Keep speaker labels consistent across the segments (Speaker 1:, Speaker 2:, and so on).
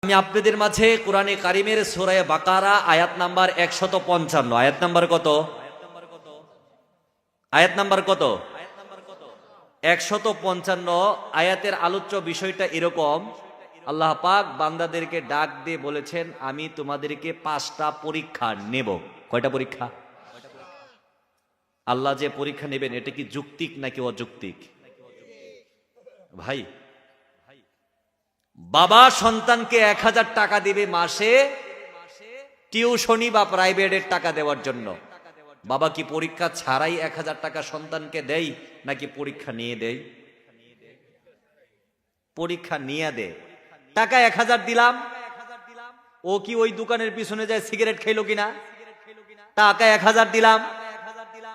Speaker 1: আমি আপনাদের মাঝে কোরআনে কারিমের সূরা বাকারা আয়াত নাম্বার 155। আয়াত নাম্বার কত? আয়াত নাম্বার কত? 155 আয়াতের আলোচ্য বিষয়টা এরকম। আল্লাহ পাক বান্দাদেরকে ডাক দিয়ে বলেছেন, আমি তোমাদেরকে 5টা পরীক্ষা নেব। কয়টা পরীক্ষা? আল্লাহ যে পরীক্ষা নেবেন এটা কি যৌক্তিক নাকি অযৌক্তিক? ভাই, বাবা সন্তানকে 1000 টাকা দিবে মাসে টিউশনি বা প্রাইভেটের টাকা দেওয়ার জন্য। বাবা কি পরীক্ষা ছাড়াই 1000 টাকা সন্তানকে দেয় নাকি পরীক্ষা নিয়ে দেয়? পরীক্ষা নিয়ে দেয়। টাকা 1000 দিলাম, ও কি ওই দোকানের পিছনে যায় সিগারেট খাইলো কিনা? টাকা 1000 দিলাম,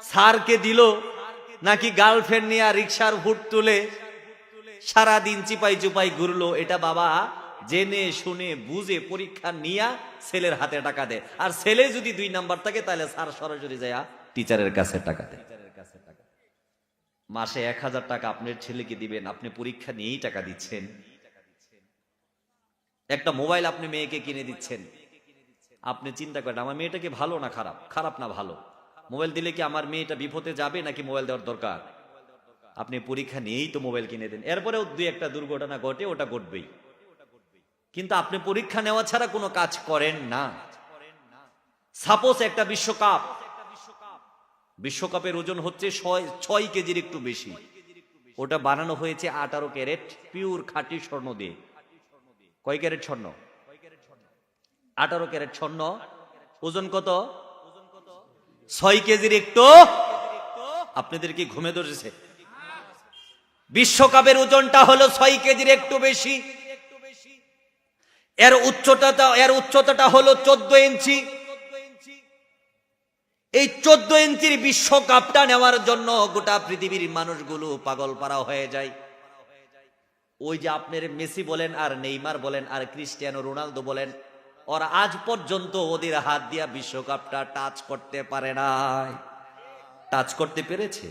Speaker 1: স্যারকে দিল নাকি গার্লফ্রেন্ড নিয়ে রিক্সার ভুট তুলে সারাদিন চিপাই চুপাই ঘুরলো? এটা বাবা জেনে শুনে বুঝে পরীক্ষা নিয়ে ছেলের হাতে টাকা দেয়। আর ছেলে যদি 2 নাম্বার থাকে তাহলে স্যার সরাসরি যায় টিচারের কাছে টাকা দেয়। মাসে 1000 টাকা আপনার ছেলেকে দিবেন, আপনি পরীক্ষা নিয়েই টাকা দিচ্ছেন। একটা মোবাইল আপনি মেয়েকে কিনে দিচ্ছেন, আপনি চিন্তা করেন আমার মেয়েটা কি ভালো না খারাপ? খারাপ না ভালো? মোবাইল দিলে কি আমার মেয়েটা বিপদে যাবে নাকি মোবাইল দেওয়ার দরকার? আপনি পরীক্ষা নিয়েই তো মোবাইল কিনে দেন। এরপরেও 2-1টা দুর্ঘটনা ঘটে, ওটা ঘটবেই, কিন্তু আপনি পরীক্ষা নেওয়া ছাড়া কোনো কাজ করেন না। সাপোজ একটা বিশ্বকাপের ওজন হচ্ছে 6 কেজির একটু বেশি, ওটা বানানো হয়েছে 18 ক্যারেট পিওর খাঁটি স্বর্ণ দিয়ে। কয় ক্যারেট স্বর্ণ? 18 ক্যারেট স্বর্ণ। ওজন কত? 6 কেজির একটু। আপনাদের কি ঘুমে ধরেছে? বিশ্বকাপের ওজনটা হলো 6 কেজির একটু বেশি। এর উচ্চতাটা হলো 14 ইঞ্চি। এই 14 ইঞ্চির বিশ্বকাপটা নেওয়ার জন্য গোটা পৃথিবীর মানুষগুলো পাগল পারা হয়ে যায়। ওই যে আপনার মেসি বলেন আর নেইমার বলেন আর ক্রিস্টিয়ানো রোনালদো বলেন, ওরা আজ পর্যন্ত ওদের হাত দিয়া বিশ্বকাপটা টাচ করতে পারে নাই। টাচ করতে পেরেছে?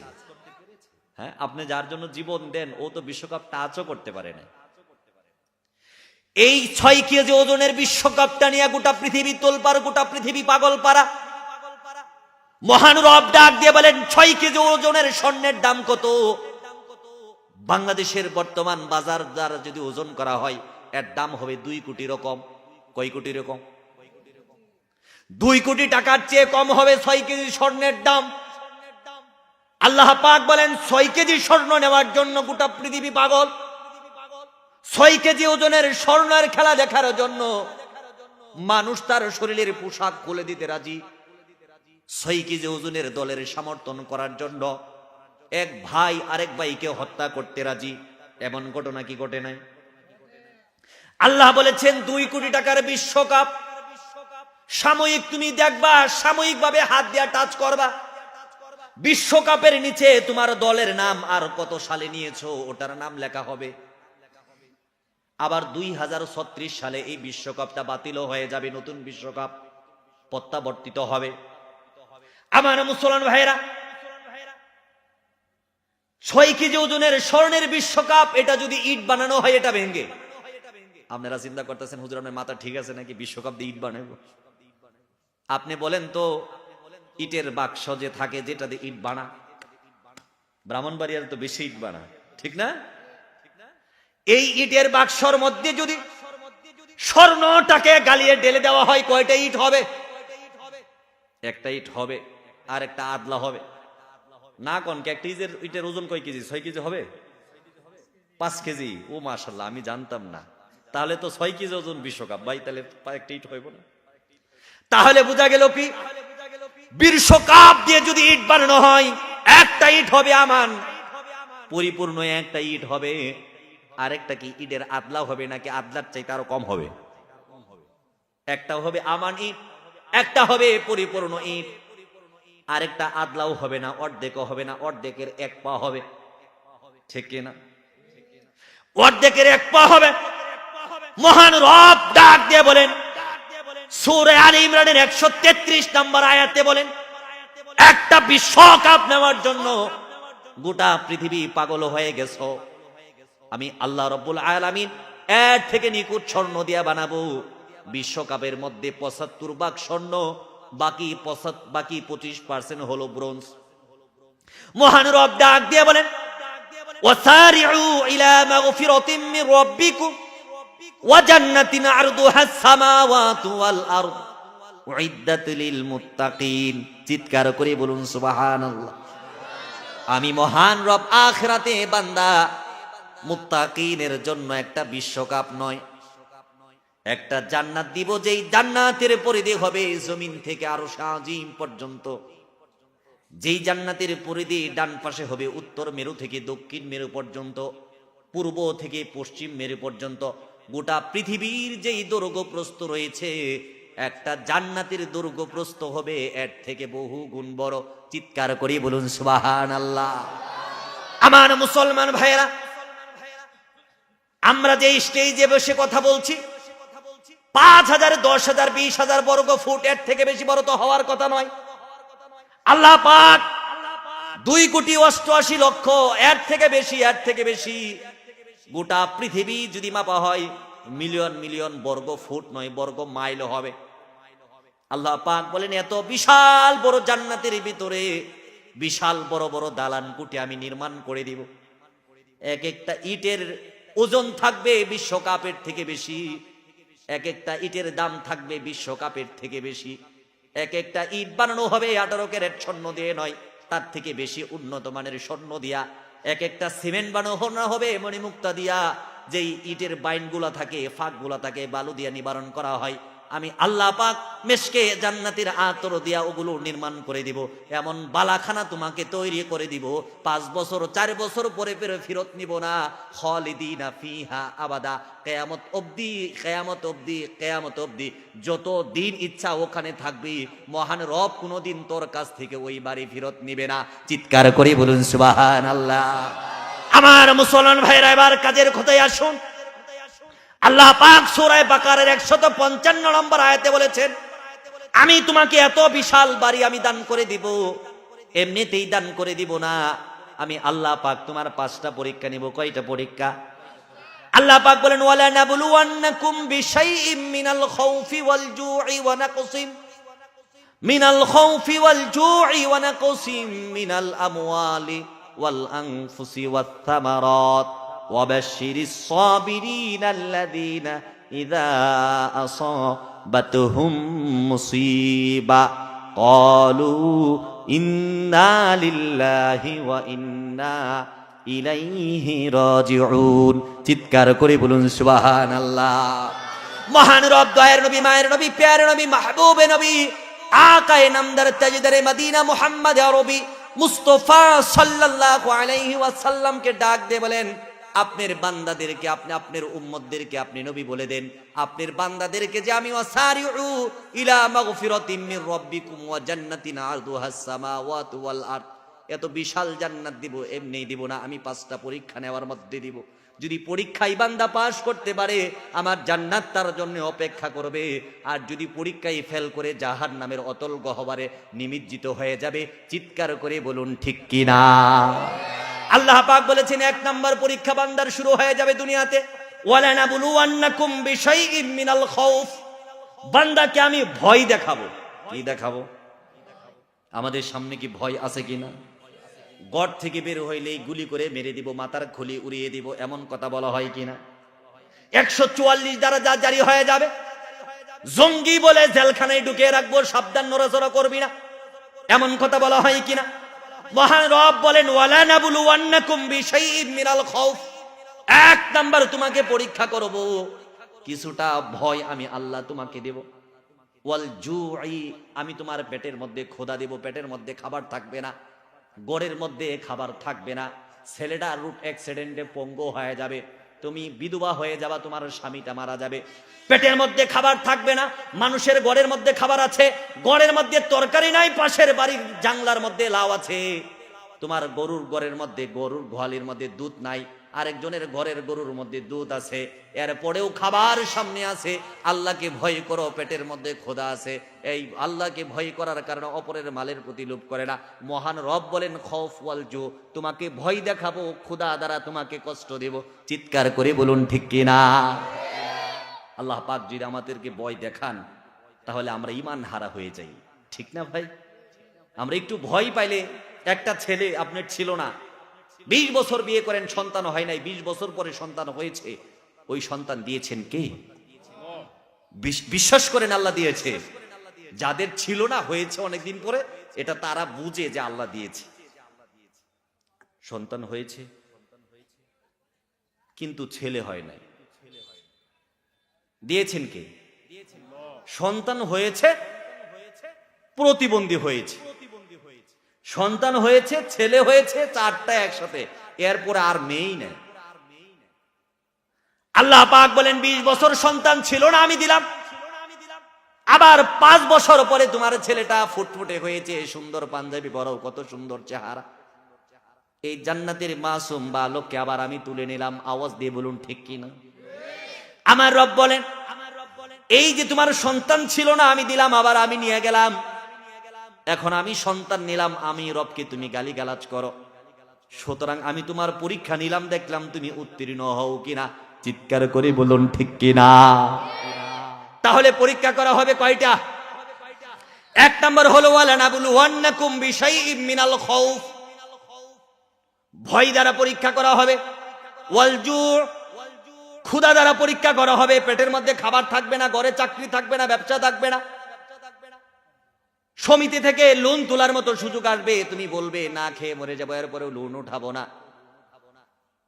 Speaker 1: হ্যাঁ, আপনি যার জন্য জীবন দেন ও তো বিশ্বকাপ টাচও করতে পারে না। এই 6 কেজি ওজনের বিশ্বকাপটা নিয়ে গোটা পৃথিবী তোলপাড়, গোটা পৃথিবী পাগল পারা। মহান রব ডাক দিয়ে বলেন, 6 কেজি ওজনের স্বর্ণের দাম কত? বাংলাদেশের বর্তমান বাজার দ্বারা যদি ওজন করা হয় এর দাম হবে 2 কোটি রকম। কয় কোটি রকম? 2 কোটি টাকার চেয়ে কম হবে 6 কেজি স্বর্ণের দাম। আল্লাহ পাক বলেন 6 কেজি স্বর্ণ নেওয়ার জন্য গোটা পৃথিবী পাগল। 6 কেজি ওজনের স্বর্ণের খেলা দেখার জন্য মানুষ তার শরীরের পোশাক খুলে দিতে রাজি। 6 কেজি ওজনের দলের সমর্থন করার জন্য এক ভাই আরেক ভাইকে হত্যা করতে রাজি। এমন ঘটনা কি ঘটে নাই? আল্লাহ বলেছেন 2 কোটি টাকার বিশ্বকাপ সাময়িক, তুমি দেখবা সাময়িকভাবে হাত দিয়া টাচ করবা, বিশ্বকাপের নিচে তোমার দলের নাম আর কত সালে নিয়েছো ওটার নাম লেখা হবে। আবার 2036 সালে এই বিশ্বকাপটা বাতিল হয়ে যাবে, নতুন বিশ্বকাপ প্রত্যাবর্তিত হবে। আমার মুসলমান ভাইরা, 6 কেজি ওজনের স্বর্ণের বিশ্বকাপ, এটা যদি ইট বানানো হয় এটা ভেঙে। আপনারা চিন্তা করতেছেন হুজুর আপনার মাথা ঠিক আছে নাকি, বিশ্বকাপ দিয়ে ইট বানাবো? আপনি বলেন তো, ইটের বাক্স যে থাকে যেটা দিয়ে ইট বানা, ব্রাহ্মণবাড়িয়ার তো বেশি ইট বানা, ঠিক না? এই ইটের বাক্সর মধ্যে যদি স্বর্ণটাকে গালিয়ে ঢেলে দেওয়া হয় কয়টা ইট হবে? একটা ইট হবে, আর একটা আদলা হবে না। কোন একটা ইটের ওজন কয় কেজি? 6 কেজি হবে? 5 কেজি? ও মাশাআল্লাহ, আমি জানতাম না। তাহলে তো 6 কেজি ওজন বিশ্বকাপ ভাই, তাহলে একটা ইট হইব না? তাহলে বোঝা গেল কি, বিশ্বকাপ দিয়ে যদি ইট বানানো হয় একটা ইট হবে আমান, পরিপূর্ণ একটা ইট হবে। আরেকটা কি ইটের আদলা হবে নাকি আদলার চাইতে আরো কম হবে? একটা হবে আমান ইট, একটা হবে পরিপূর্ণ ইট। আরেকটা আদলাও হবে না, অর্ধেকও হবে না, অর্ধেকের 1 পা হবে, ঠিক কিনা? অর্ধেকের 1 পা হবে। মহান রব ডাক দিয়ে বলেন সূরা আলে ইমরানের 133 নম্বর আয়াতে বলেন, একটা বিশ্বকাপ নেওয়ার জন্য গোটা পৃথিবী পাগল হয়ে গেছো, আমি আল্লাহ রাব্বুল আলামিন এর থেকে নিখুঁত স্বর্ণ দিয়া বানাবো। বিশ্বকাপের মধ্যে ৭৫ ভাগ স্বর্ণ, বাকি 25% হলো ব্রোঞ্জ। মহান রব ডাক দিয়ে বলেন, ওয়াসারিউ ইলা মাগফিরাতিম মির রাব্বিকুম ওয়া জান্নাতিন আরদুহাস সামাওয়াতু ওয়াল আরদ উইদ্দাত লিল মুত্তাকিন। চিৎকার করে বলুন সুবহানাল্লাহ। আমি মহান রব আখিরাতে বান্দা মুত্তাকিনের জন্য একটা বিশ্বকাপ নয়, একটা জান্নাত দিব, যেই জান্নাতের পরিধি হবে জমিন থেকে আরশ আজিম পর্যন্ত। যেই জান্নাতের পরিধি ডান পাশে হবে উত্তর মেরু থেকে দক্ষিণ মেরু পর্যন্ত, পূর্ব থেকে পশ্চিম মেরু পর্যন্ত। গোটা পৃথিবীর যেই দৈর্ঘ্য প্রস্থ রয়েছে, একটা জান্নাতের দৈর্ঘ্য প্রস্থ হবে এর থেকে বহু গুণ বড়। চিৎকার করে বলুন সুবহানাল্লাহ। আমার মুসলমান ভাইয়েরা, আমরা যে স্টেজে বসে কথা বলছি, ৫,০০০, ১০,০০০, ২০,০০০ বর্গ ফুট, এর থেকে বেশি বড় তো হওয়ার কথা নয়। আল্লাহ পাক ২,৮৮,০০,০০০, এর থেকে বেশি গোটা পৃথিবী যদি মাপা হয়, মিলিয়ন মিলিয়ন বর্গ ফুট নয়, বর্গ মাইল হবে। আল্লাহ পাক বলেন, এত বিশাল বড় জান্নাতের ভিতরে বিশাল বড় বড় দালান কুঠি আমি নির্মাণ করে দিব। এক একটা ইটের ওজন থাকবে বিশ্বকাপের থেকে বেশি, এক একটা ইটের দাম থাকবে বিশ্বকাপের থেকে বেশি। এক একটা ইট বানানো হবে 18 ক্যারেট স্বর্ণ দিয়ে নয়, তার থেকে বেশি উন্নত মানের স্বর্ণ দিয়া। এক একটা সিমেন্ট বানানো হবে মণিমুক্তা দিয়া, যেই ইটের বাইনগুলা থাকে, ফাঁকগুলা থাকে, বালু দিয়া নিবারণ করা হয়। আমি আল্লাহ পাক মেশকে জান্নাতের আতর দিয়া ওগুলো নির্মাণ করে দিব। এমন বালাখানা তোমাকে তৈরি করে দিব, 5 বছর 4 বছর পরে ফেরত নিব না। খালিদিনা ফিহা আবাদা, কিয়ামত অবধি, কিয়ামত অবধি, কিয়ামত অবধি যত দিন ইচ্ছা ওখানে থাকবি। মহান রব কোনোদিন তোর কাছ থেকে ওই বাড়ি ফেরত নিবে না। চিৎকার করে বলুন সুবহানাল্লাহ। আমার মুসলমান ভাইরা, এবার কাজের কথায় আসুন। আল্লাহ পাক সূরা বাকারার 155 নম্বর আয়াতে বলেছেন, আমি তোমাকে এত বিশাল বাড়ি আমি দান করে দিব, এমনিতেই দান করে দিব না। আমি আল্লাহ পাক তোমার 5টা পরীক্ষা নিব। কয়টা পরীক্ষা? আল্লাহ পাক বলেন, ওয়ালা নাবলুওয়ান্নাকুম বিশাইইম মিনাল খাউফি ওয়াল জু'i ওয়া নাকসিম মিনাল খাউফি ওয়াল জু'i ওয়া নাকসিম মিনাল আমওয়ালি ওয়াল আনফুসি ওয়াত থামারাত وبشر الصابرين الذين إذا أصابتهم مصيبة قالوا إنا لله وإنا إليه راجعون। চিৎকার করে বলুন সুবহানাল্লাহ। মহান রব, দয়ার নবী, মায়ের নবী, প্যারে নবী, মাহবুবে নবী, আকায়ে নামদার তাজদারে মদিনা মুহাম্মদ আরবি মুস্তাফা সাল্লাল্লাহু আলাইহি ওয়াসাল্লামকে ডাক দিয়ে বলেন, আপনার বান্দাদেরকে, আপনি আপনার উম্মতদেরকে আপনি নবী বলে দেন, আপনার বান্দাদেরকে যে আমি ওয়াসারিউ ইলা মাগফিরাতিম মির রাব্বিকুম ওয়া জান্নাতিন আরদুহাস সামাওয়াতু ওয়াল আরদ, এত বিশাল জান্নাত দিব, এমনি দিব না, আমি 5টা পরীক্ষা নেওয়ার মধ্যে দিব। যদি পরীক্ষায় বান্দা পাস করতে পারে, আমার জান্নাত তার জন্য অপেক্ষা করবে। আর যদি পরীক্ষায় ফেল করে জাহান্নামের অতল গহ্বরে নিমজ্জিত হয়ে যাবে। চিৎকার করে বলুন ঠিক কি না? আল্লাহ পাক বলেছেন, 1 নম্বর পরীক্ষা বান্দার শুরু হয়ে যাবে দুনিয়াতে। ওয়ালা নাবলুওয়ান্নাকুম বিশাইইম মিনাল খাউফ, বান্দাকে আমি ভয় দেখাবো। কি দেখাবো? আমাদের সামনে কি ভয় আছে কিনা? গড় থেকে বের হইলেই গুলি করে মেরে দিব, মাথার খুলি উড়িয়ে দিব, এমন কথা বলা হয় কিনা? 144 দ্বারা জারি হয়ে যাবে, জঙ্গি বলে জেলখানায় ঢুকিয়ে রাখবো, সাবধান, নড়াচড়া করবি না, এমন কথা বলা হয় কিনা? মহান রব বলেন, ওয়ালা নাবলুওয়ান্নাকুম বিশাইইম মিনাল খাউফ, 1 নাম্বার তোমাকে পরীক্ষা করব, কিছুটা ভয় আমি আল্লাহ তোমাকে দেব। ওয়াল জু'i, আমি তোমার পেটের মধ্যে ক্ষুধা দেব, পেটের মধ্যে খাবার থাকবে না, গড়ের মধ্যে খাবার থাকবে না, ছেলেটা রুট অ্যাক্সিডেন্টে পঙ্গু হয়ে যাবে, তুমি বিধবা হয়ে যাবা, তোমার স্বামীটা মারা যাবে, পেটের মধ্যে খাবার থাকবে না। মানুষের গড়ের মধ্যে খাবার আছে, গড়ের মধ্যে তরকারি নাই, পাশের বাড়ির জাংলার মধ্যে লাউ আছে। তোমার গরুর গড়ের মধ্যে, গরুর গোয়ালির মধ্যে দুধ নাই, আরেকজনের ঘরের গরুর মধ্যে দুধ আছে, এরপরেও খাবার সামনে আছে, আল্লাহকে ভয় করো, পেটের মধ্যে খোদা আছে, এই আল্লাহকে ভয় করার কারণে অপরের মালের প্রতি লোভ করে না। মহান রব বলেন খৌফ ওয়াল জু, তোমাকে ভয় দেখাবো, ক্ষুধা দ্বারা তোমাকে কষ্ট দেব। চিৎকার করে বলুন ঠিক কিনা? আল্লাহ পাক যদি আমাদেরকে ভয় দেখান তাহলে আমরা ঈমান হারা হয়ে যাই, ঠিক না ভাই? আমরা একটু ভয় পাইলে, একটা ছেলে আপনার ছিল না, 20 বছর বিয়ে করেন, সন্তান হয় নাই, 20 বছর পরে সন্তান হয়েছে, ওই সন্তান দিয়েছেন কে? বিশ্বাস করেন আল্লাহ দিয়েছে। যাদের ছিল না, হয়েছে অনেকদিন পরে, এটা তারা বুঝে যে আল্লাহ দিয়েছে, সন্তান হয়েছে, কিন্তু ছেলে হয় নাই। দিয়েছেন কে? সন্তান হয়েছে, প্রতিবন্ধী হয়েছে, সন্তান হয়েছে, ছেলে হয়েছে, চারটা একসাথে, এরপরে আর মেয়েই নেই। আল্লাহ পাক বলেন 20 বছর সন্তান ছিল না, আমি দিলাম। আবার 5 বছর পরে তোমার ছেলেটা ফুটফুটে হয়েছে, সুন্দর পাঞ্জাবি পরাও, কত সুন্দর চেহারা, এই জান্নাতের মাসুম বালককে আবার আমি তুলে নিলাম। আওয়াজ দিয়ে বলুন ঠিক কিনা? আমার রব বলেন, এই যে তোমার সন্তান ছিল না, আমি দিলাম, আবার আমি নিয়ে গেলাম, এখন আমি সন্তান নিলাম, আমি রবকে তুমি গালিগালাজ করো, সুতরাং আমি তোমার পরীক্ষা নিলাম, দেখলাম তুমি উত্তীর্ণ হও কিনা। চিৎকার করে বলুন ঠিক কিনা? তাহলে পরীক্ষা করা হবে কয়টা? 1 নম্বর হলো ওয়ালানাবলুওয়ান্নাকুম বিশাইইম মিনাল খাউফ, ভয় দ্বারা পরীক্ষা করা হবে, ওয়াল জু', ক্ষুধা দ্বারা পরীক্ষা করা হবে, পেটের মধ্যে খাবার থাকবে না, ঘরে চাকরি থাকবে না, ব্যবসা থাকবে না, সমিতি থেকে লোন তোলার মতো সুযোগ আসবে, তুমি বলবে না খেয়ে মরে যাবো, এরপরেও লোন উঠাবো না।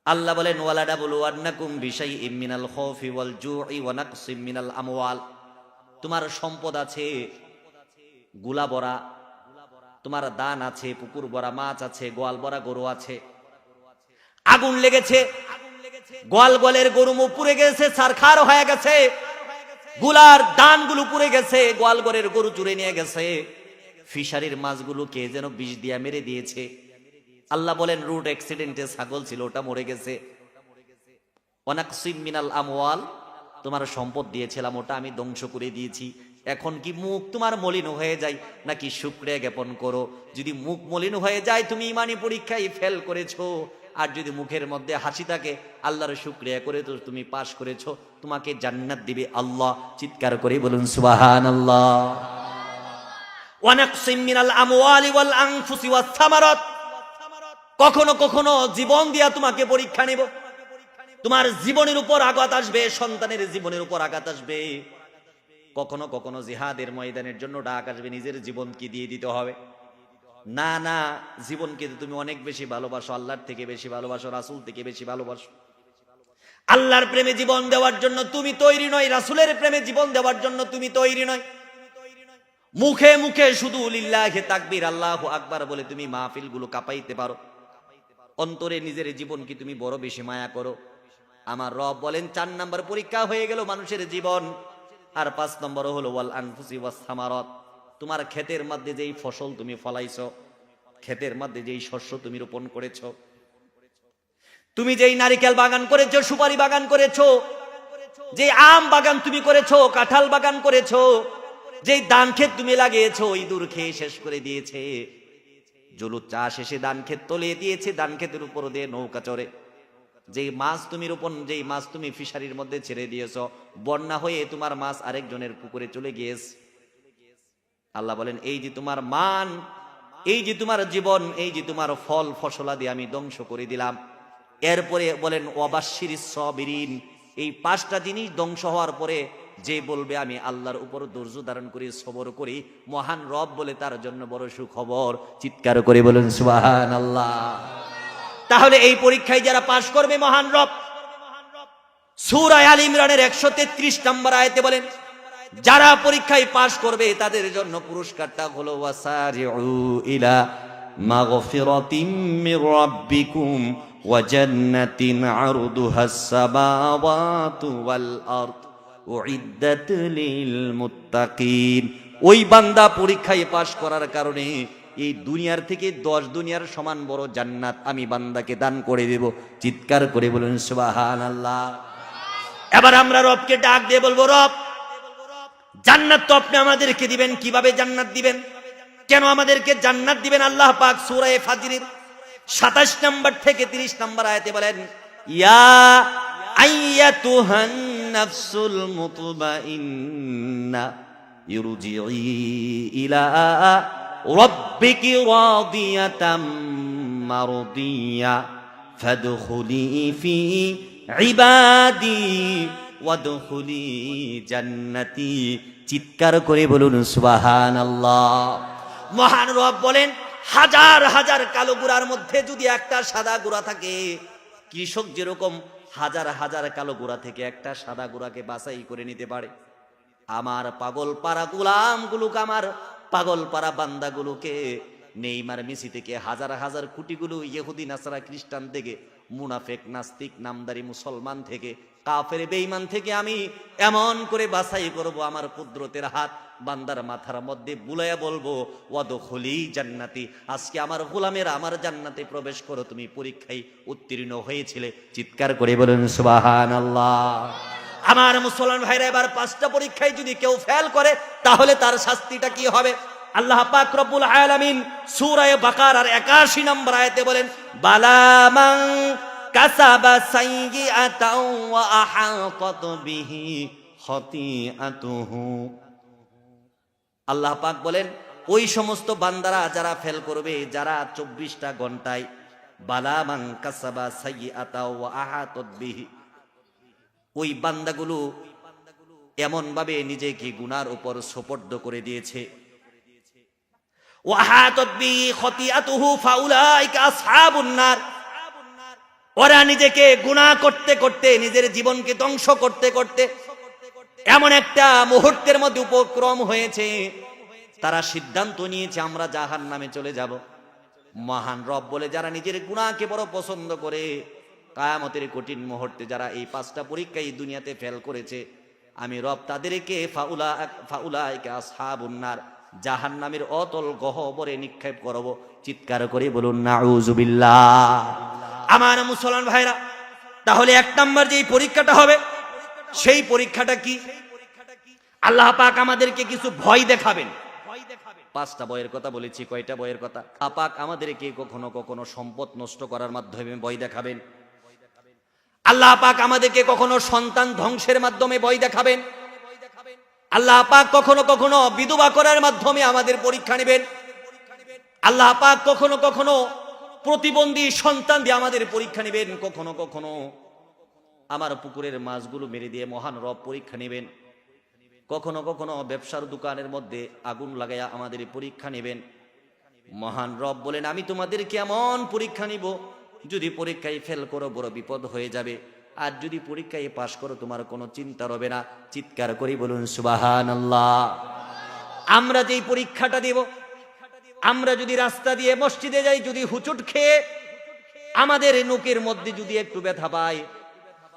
Speaker 1: আল্লাহ বলেন ওয়ালানাবলুওয়ান্নাকুম বিশাইইম মিনাল খাউফি ওয়াল জু'i ওয়া নাকসিম মিনাল আমওয়াল, তোমার সম্পদ আছে গুলা ভরা, তোমার দান আছে, পুকুর ভরা মাছ আছে, গোয়াল ভরা গরু আছে, আগুন লেগেছে, গোয়াল গোয়ালের গরু পুড়ে গেছে, ছারখার হয়ে গেছে, গুলার দানগুলো পুড়ে গেছে, গোয়াল ঘরের গরু চুরে নিয়ে গেছে, ফিশারির মাছগুলো কে যেন বিষ দিয়া মেরে দিয়েছে। আল্লাহ বলেন রোড অ্যাক্সিডেন্টে ছাগল ছিল, ওটা মরে গেছে। ওয়ানাকসিম মিনাল আমওয়াল, তোমার সম্পদ দিয়েছিলাম, ওটা আমি ধ্বংস করে দিয়েছি। এখন কি মুখ তোমার মলিন হয়ে যায়, নাকি শুকরিয়া জ্ঞাপন করো? যদি মুখ মলিন হয়ে যায়, তুমি ইমানি পরীক্ষায় ফেল করেছো, আর যদি মুখের মধ্যে হাসি থাকে, আল্লাহর শুকরিয়া করে তো তুমি পাশ করেছো, তোমাকে জান্নাত দিবে আল্লাহ। চিৎকার করে বলুন সুবহানাল্লাহ। ওয়া নাকসিম মিনাল আমওয়ালি ওয়াল আনফুসি ওয়াস সামারাত, কখনো কখনো জীবন দিয়া তোমাকে পরীক্ষা নিব, তোমার জীবনের উপর আঘাত আসবে, সন্তানের জীবনের উপর আঘাত আসবে, কখনো কখনো জিহাদের ময়দানের জন্য ডাক আসবে, নিজের জীবন কি দিয়ে দিতে হবে। না না, জীবনকে তুমি অনেক বেশি ভালোবাসো, আল্লাহর থেকে বেশি ভালোবাসো, রাসূল থেকে বেশি ভালোবাসো। আল্লাহর প্রেমে জীবন দেওয়ার জন্য তুমি তৈরি নয়, রাসূলের প্রেমে জীবন দেওয়ার জন্য তুমি তৈরি নয়। মুখে মুখে শুধু লিল্লাহি তাকবীর আল্লাহু আকবার বলে তুমি মাহফিলগুলো কাঁপাইতে পারো, অন্তরে নিজের জীবন কি তুমি বড় বেশি মায়া করো? আমার রব বলেন 4 নম্বর পরীক্ষা হয়ে গেল মানুষের জীবন। আর 5 নম্বর হলো ওয়াল আনফুসি ওয়াস সামারাত, তোমার ক্ষেতের মধ্যে যেই ফসল তুমি ফলাইছো, ক্ষেতের মধ্যে যেই শস্য তুমি রোপণ করেছো, তুমি যেই নারিকেল বাগান করেছো, সুপারি বাগান করেছো, যে আম বাগান তুমি করেছো, কাঁঠাল বাগান করেছো, যেই ধান ক্ষেত তুমি লাগিয়েছো, ইঁদুর খেয়ে শেষ করে দিয়েছে, জলুদ চাষ এসে ধান ক্ষেত তলিয়ে দিয়েছে, ধান ক্ষেতের উপর দিয়ে নৌকা চড়ে, যেই মাছ তুমি রোপণ, যেই মাছ তুমি ফিশারির মধ্যে ছেড়ে দিয়েছো, বন্যা হয়ে তোমার মাছ আরেকজনের পুকুরে চলে গিয়েছে। আল্লাহ বলেন এই যে তোমার মান, এই যে তোমার জীবন, এই যে তোমার ফল ফসলাদি আমি ধ্বংস করে দিলাম। এরপরে বলেন ওয়াবাশশিরিস সাবিরিন, এই 5টা জিনিস ধ্বংস হওয়ার পরে যে বলবে আমি আল্লাহর উপর ধৈর্য ধারণ করি, সবর করি, মহান রব বলে তার জন্য বড় সুখবর। চিৎকার করে বলেন সুবহানাল্লাহ। তাহলে এই পরীক্ষায় যারা পাশ করবে, মহান রব সূরা আল ইমরানের 133 নম্বর আয়াতে বলেন যারা পরীক্ষায় পাশ করবে তাদের জন্য পুরস্কারটা হলো ওয়াসারিউ ইলা মাগফিরাতিম মির রাব্বিকুম ওয়া জান্নাতিন আরদুহাস সামাওয়াতু ওয়াল আরদ উইদ্দাত লিল মুত্তাকিন। ওই বান্দা পরীক্ষায় পাশ করার কারণে এই দুনিয়ার থেকে 10 দুনিয়ার সমান বড় জান্নাত আমি বান্দাকে দান করে দেব। চিৎকার করে বলুন সুবহানাল্লাহ। এবার আমরা রবকে ডাক দিয়ে বলবো, রব জান্নাত তো আপনি আমাদেরকে দিবেন, কিভাবে জান্নাত দিবেন, কেন আমাদেরকে জান্নাত দিবেন? আল্লাহ পাক সূরা ফাজরের 27 নম্বর থেকে 30 নম্বর আয়াতে বলেন, ইয়া আইয়াতুহান নাফসুল মুতমাইন্না ইরজিই ইলা রাব্বিকি রাদিয়াতাম মারদিয়া ফাদখুলি ফি ইবাদি ওয়াদখুলি জান্নাতি। চিৎকার করে বলুন সুবহানাল্লাহ। মহান রব বলেন, হাজার হাজার কালো গুড়ার মধ্যে যদি একটা সাদা গুড়া থাকে, কৃষক যেরকম হাজার হাজার কালো গুড়া থেকে একটা সাদা গুড়াকে বাছাই করে নিতে পারে, আমার পাগল পাড়া গোলামগুলোকে, আমার পাগল পাড়া বান্দাগুলোকে, নেইমার মেসি থেকে হাজার হাজার কোটিগুলো ইহুদি নাসারা খ্রিস্টান থেকে, মুনাফেক নাস্তিক নামদারি মুসলমান থেকে, কাফের বেঈমান থেকে আমি এমন করে বাছাই করব, আমার কুদরতের হাত বান্দার মাথার মধ্যে বুলাইয়া বলবো, ওয়াদখুলি জান্নাতি, আজকে আমার গোলামেরা আমার জান্নাতে প্রবেশ করো, তুমি পরীক্ষায় উত্তীর্ণ হয়েছিলে। চিৎকার করে বলুন সুবহানাল্লাহ। আমার মুসলমান ভাইরা, এবার 5টা পরীক্ষায় যদি কেউ ফেল করে তাহলে তার শাস্তিটা কি হবে? আল্লাহ পাক রব্বুল আলামিন সূরা বাকারার 81 নম্বর আয়াতে বলেন, বালামান কাসাবা সাইয়্যাতাও ওয়া আহাতাত বিহি খাতিআতুহু। আল্লাহ পাক বলেন, ওই সমস্ত বান্দারা যারা ফেল করবে, যারা 24টা ঘন্টায় বালামান কাসাবা সাইয়্যাতাও ওয়া আহাতাত বিহি, ওই বান্দাগুলো এমন ভাবে নিজেকে গুনার উপর সোপর্দ করে দিয়েছে, ওয়াহাতাত বিহি খাতিআতুহু ফাউলাইকা আসহাবুন নার, ওরা নিজেকে গুনাহ করতে করতে, নিজের জীবনকে ধ্বংস করতে করতে এমন একটা মুহূর্তের মধ্যে উপক্রম হয়েছে, তারা সিদ্ধান্ত নিয়েছে আমরা জাহান্নামে চলে যাব। মহান রব বলে, যারা নিজের গুনাহকে বড় পছন্দ করে, কিয়ামতের কঠিন মুহূর্তে যারা এই 5টা পরীক্ষায় এই দুনিয়াতে ফেল করেছে, আমি রব তাদেরকে ফাউলাইকা আসহাবুন নার, জাহান্নামের অতল গহ্বরে নিক্ষেপ করব। চিৎকার করে বলুন নাউযুবিল্লাহ। আমার মুসলমান ভাইরা, তাহলে 1 নম্বর যেই পরীক্ষাটা হবে, সেই পরীক্ষাটা কি? আল্লাহ পাক আমাদেরকে কিছু ভয় দেখাবেন। 5টা ভয়ের কথা বলেছি। কয়টা ভয়ের কথা? আল্লাহ পাক আমাদেরকে কখনো কখনো সম্পদ নষ্ট করার মাধ্যমে ভয় দেখাবেন, আল্লাহ পাক আমাদেরকে কখনো সন্তান ধ্বংসের মাধ্যমে ভয় দেখাবেন, আল্লাহ পাক কখনো কখনো বিধবা করার মাধ্যমে আমাদের পরীক্ষা নেবেন, আল্লাহ পাক কখনো কখনো প্রতিবন্ধী সন্তান দিয়ে আমাদের পরীক্ষা নেবেন, কখনো কখনো আমার পুকুরের মাছগুলো মেরে দিয়ে মহান রব পরীক্ষা নেবেন, কখনো কখনো ব্যবসার দোকানের মধ্যে আগুন লাগাইয়া আমাদের পরীক্ষা নেবেন। মহান রব বলেন, আমি তোমাদেরকে এমন পরীক্ষা নিব, যদি পরীক্ষায় ফেল করো বড় বিপদ হয়ে যাবে, আর যদি পরীক্ষায় পাশ করো তোমার কোনো চিন্তা হবে না। চিৎকার করে বলুন সুবহানাল্লাহ। আমরা যেই পরীক্ষাটা দেব, আমরা যদি রাস্তা দিয়ে মসজিদে যাই, যদি হুচুট খেয়ে আমাদের নোকের মধ্যে যদি একটু ব্যথা পাই,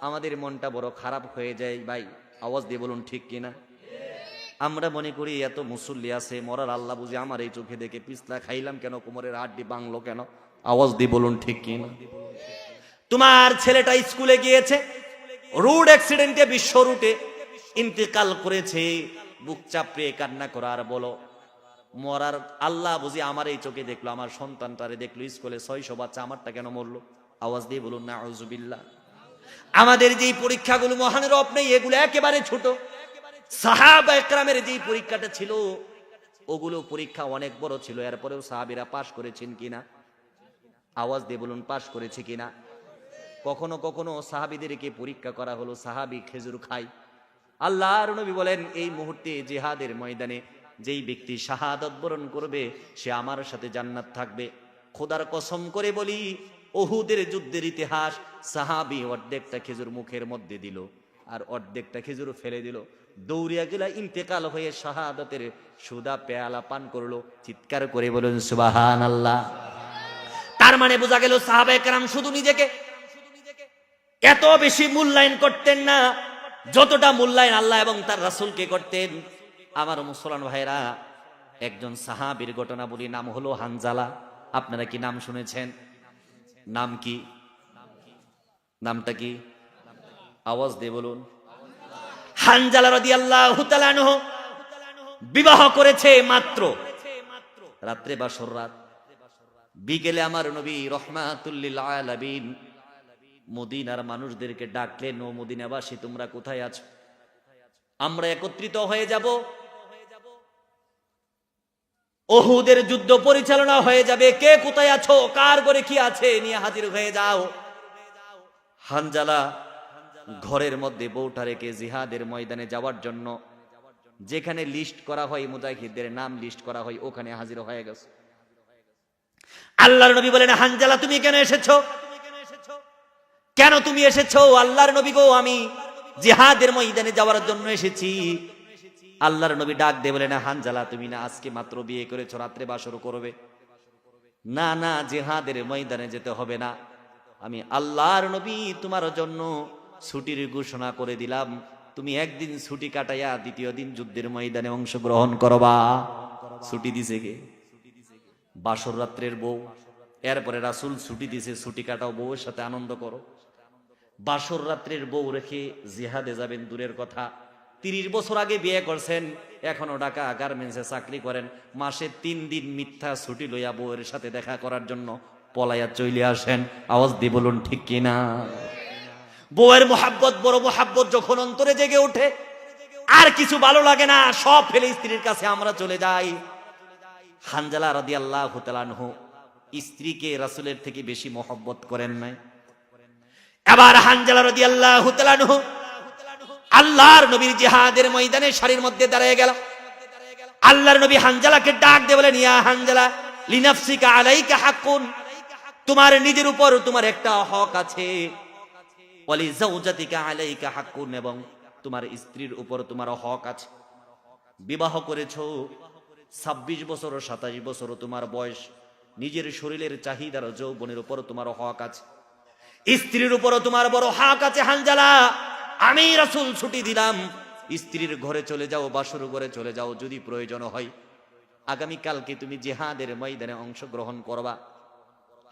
Speaker 1: আমাদের মনটা বড় খারাপ হয়ে যায়। ভাই আওয়াজ দিয়ে বলুন ঠিক কিনা? আমরা মনে করি এত মুসল্লি আছে, মরার আল্লাহ বুঝি আমার এই চোখে দেখে পিছলা খাইলাম কেন, কোমরের হাড্ডি ভাঙলো কেন? আওয়াজ দিয়ে বলুন ঠিক কিনা? তোমার ছেলেটা স্কুলে গিয়েছে, রোড অ্যাক্সিডেন্টে বিশ্ব রুটে ইন্তেকাল করেছে, বুক চাপড়ে কান্না করার বলো, মরার আল্লাহ বুঝি আমার এই চোখে দেখলো, আমার সন্তানটারে দেখলো স্কুলে 600 বাচ্চা, আমারটা কেন মরলো? আওয়াজ দিয়ে বলুন নাউযুবিল্লাহ। আমাদের যেই পরীক্ষাগুলো মহান রব নেই, এগুলো একেবারে ছোট। সাহাবা একরামের যেই পরীক্ষাটা ছিল, ওগুলো পরীক্ষা অনেক বড় ছিল, এরপরেও সাহাবীরা পাশ করেছেন কিনা? আওয়াজ দিয়ে বলুন পাশ করেছে কিনা? কখনো কখনো সাহাবীদেরকে পরীক্ষা করা হলো, সাহাবী খেজুর খায়। আল্লাহর নবী বলেন, এই মুহূর্তে জিহাদের ময়দানে যেই ব্যক্তি শাহাদাত বরণ করবে, সে আমার সাথে জান্নাত থাকবে। খোদার কসম করে বলি, উহুদের যুদ্ধের ইতিহাস, সাহাবী অর্ধেকটা খেজুর মুখের মধ্যে দিল, আর অর্ধেকটা খেজুর ফেলে দিল, দৌড়িয়া গেলা, ইন্তেকাল হয়ে শাহাদাতের সুদা পেয়ালা পান করলো। চিৎকার করে বলুন সুবহানাল্লাহ। তার মানে বোঝা গেল সাহাবায়ে কেরাম শুধু নিজেকে এত বেশি মূল্যায়ন করতেন না, যতটা মূল্যায়ন আল্লাহ এবং তার রাসূলকে করতেন। আমার মুসলমান ভাইরা, একজন সাহাবীর ঘটনা বলি, নাম হলো হানজালা। আপনারা কি নাম শুনেছেন? নাম কি? নামটা কি? আওয়াজ দিয়ে বলুন। হানজালা রাদিয়াল্লাহু তাআলা আনহু বিবাহ করেছে মাত্র, রাত্রে বাসর রাত। বিকেলে আমার নবী রাহমাতুল লিল আলামিন মদিনার মানুষদেরকে ডাকলেন, ও মদিনাবাসী তোমরা কোথায় আছো? আমরা একত্রিত হয়ে যাব, উহুদের যুদ্ধ পরিচালনা হয়ে যাবে। কে কোথায় আছো, কার ঘরে কি আছে নিয়ে হাজির হয়ে যাও। হানজালা ঘরের মধ্যে বউটা রেখে জিহাদের ময়দানে যাওয়ার জন্য যেখানে লিস্ট করা হয়, মুজাহিদদের নাম লিস্ট করা হয়, ওখানে হাজির হয়ে গেছে। আল্লাহর নবী বলেন, হানজালা তুমি কেন এসেছো? কেন তুমি এসেছো? আল্লাহর নবী গো, আমি জিহাদের ময়দানে যাওয়ার জন্য এসেছি। আল্লাহর নবী ডাক দিয়ে বলেন, হানজালা তুমি না আজকে মাত্র বিয়ে করেছো, রাত্রে বাসর করবে? না না, জিহাদের ময়দানে যেতে হবে না, আমি আল্লাহর নবী তোমার জন্য ছুটির ঘোষণা করে দিলাম। তুমি একদিন ছুটি কাটাইয়া দ্বিতীয় দিন যুদ্ধের ময়দানে অংশগ্রহণ করবা। ছুটি দিছে কে? বাসর রাত্রের বউ। এরপরে রাসূল ছুটি দিছে, ছুটি কাটাও, বউয়ের সাথে আনন্দ করো। বাসর রাত্রের বউ রেখে জিহাদে যাবেন দূরের কথা, 30 বছর আগে বিয়ে করছেন, এখনো ঢাকা গার্মেন্টসে চাকরি করেন, মাসে 3 দিন মিথ্যা ছুটি লইয়া বউয়ের সাথে দেখা করার জন্য পলাইয়া চলে আসেন। আওয়াজ দিয়ে বলুন ঠিক কিনা? বউয়ের মোহাব্বত, বড় মোহাব্বত যখন অন্তরে জেগে ওঠে, আর কিছু ভালো লাগে না, সব ফেলে স্ত্রীর কাছে আমরা চলে যাই। হানজালা রাদিয়াল্লাহু তাআলা আনহু স্ত্রীকে রাসূলের থেকে বেশি মোহাব্বত করেন নাই। এবার হানজালা রাদিয়াল্লাহু তাআলা আনহু আল্লাহর নবীর জিহাদের ময়দানে সারির মধ্যে দাঁড়িয়ে গেল। আল্লাহর নবী হানজালাকে ডাক দিয়ে বলেন, ইয়া হানজালা লিনাফসিকা আলাইকা হাক্কুন, তোমার নিজের উপর তোমার একটা হক আছে, ওয়ালি যাওজাতিকা আলাইকা হাক্কুন, এবং তোমার স্ত্রীর উপর তোমার হক আছে। বিবাহ করেছো, 26 বছর 27 বছর তোমার বয়স, নিজের শরীরের চাহিদার যৌবনের উপর তোমার হক আছে, স্ত্রীর উপরও তোমার বড় হক আছে। হানজালা, আমি রাসূল ছুটি দিলাম, স্ত্রীর ঘরে চলে যাও, বাসর ঘরে চলে যাও, যদি প্রয়োজন হয় আগামী কালকে তুমি জিহাদের ময়দানে অংশগ্রহণ করবা।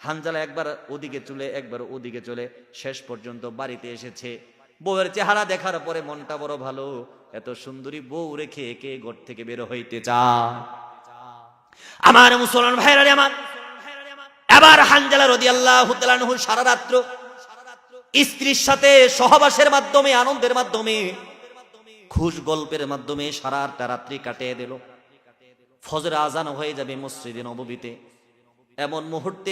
Speaker 1: হানজালা একবার ওদিকে চলে একবার ওদিকে চলে, শেষ পর্যন্ত বাড়িতে এসেছে। বউয়ের চেহারা দেখার পরে মনটা বড় ভালো, এত সুন্দরী বউ রেখে কে ঘর থেকে বের হইতে চায়? আমার মুসলমান ভাইরা রে আমার, এবার হানজালা রাদিয়াল্লাহু তাআলা আনহু সারা রাত্র স্ত্রীর সাথে সহবাসের মাধ্যমে, আনন্দের মাধ্যমে, খুশ গল্পের মাধ্যমে সারাটা রাত্রি কাটিয়ে দিল। ফজর আজান হয়ে যাবে মসজিদে নববীতে, এমন মুহূর্তে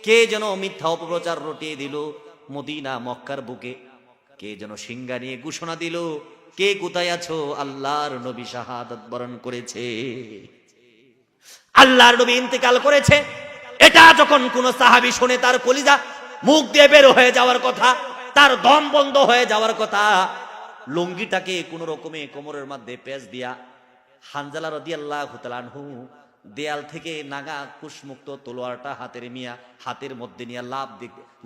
Speaker 1: কে যেন মিথ্যা অপপ্রচার রটিয়ে দিল মদিনা মক্কার বুকে। কে যেন সিংহা নিয়ে ঘোষণা দিল, কে কোথায় আছো? আল্লাহর নবী শাহাদাত বরণ করেছে, আল্লাহর নবী ইন্তেকাল করেছে। এটা যখন কোন সাহাবী শুনে, তার কলিজা মুখ দিয়ে বের হয়ে যাওয়ার কথা, তার দম বন্ধ হয়ে যাওয়ার কথা। লুঙ্গিটাকে কোন রকমে কোমরের মধ্যে পেঁচ দিয়া হানজালা রাদিয়াল্লাহু তাআলা আনহু দেয়াল থেকে নাগা কুশমুক্ত তলোয়ারটা হাতের মধ্যে নিয়ে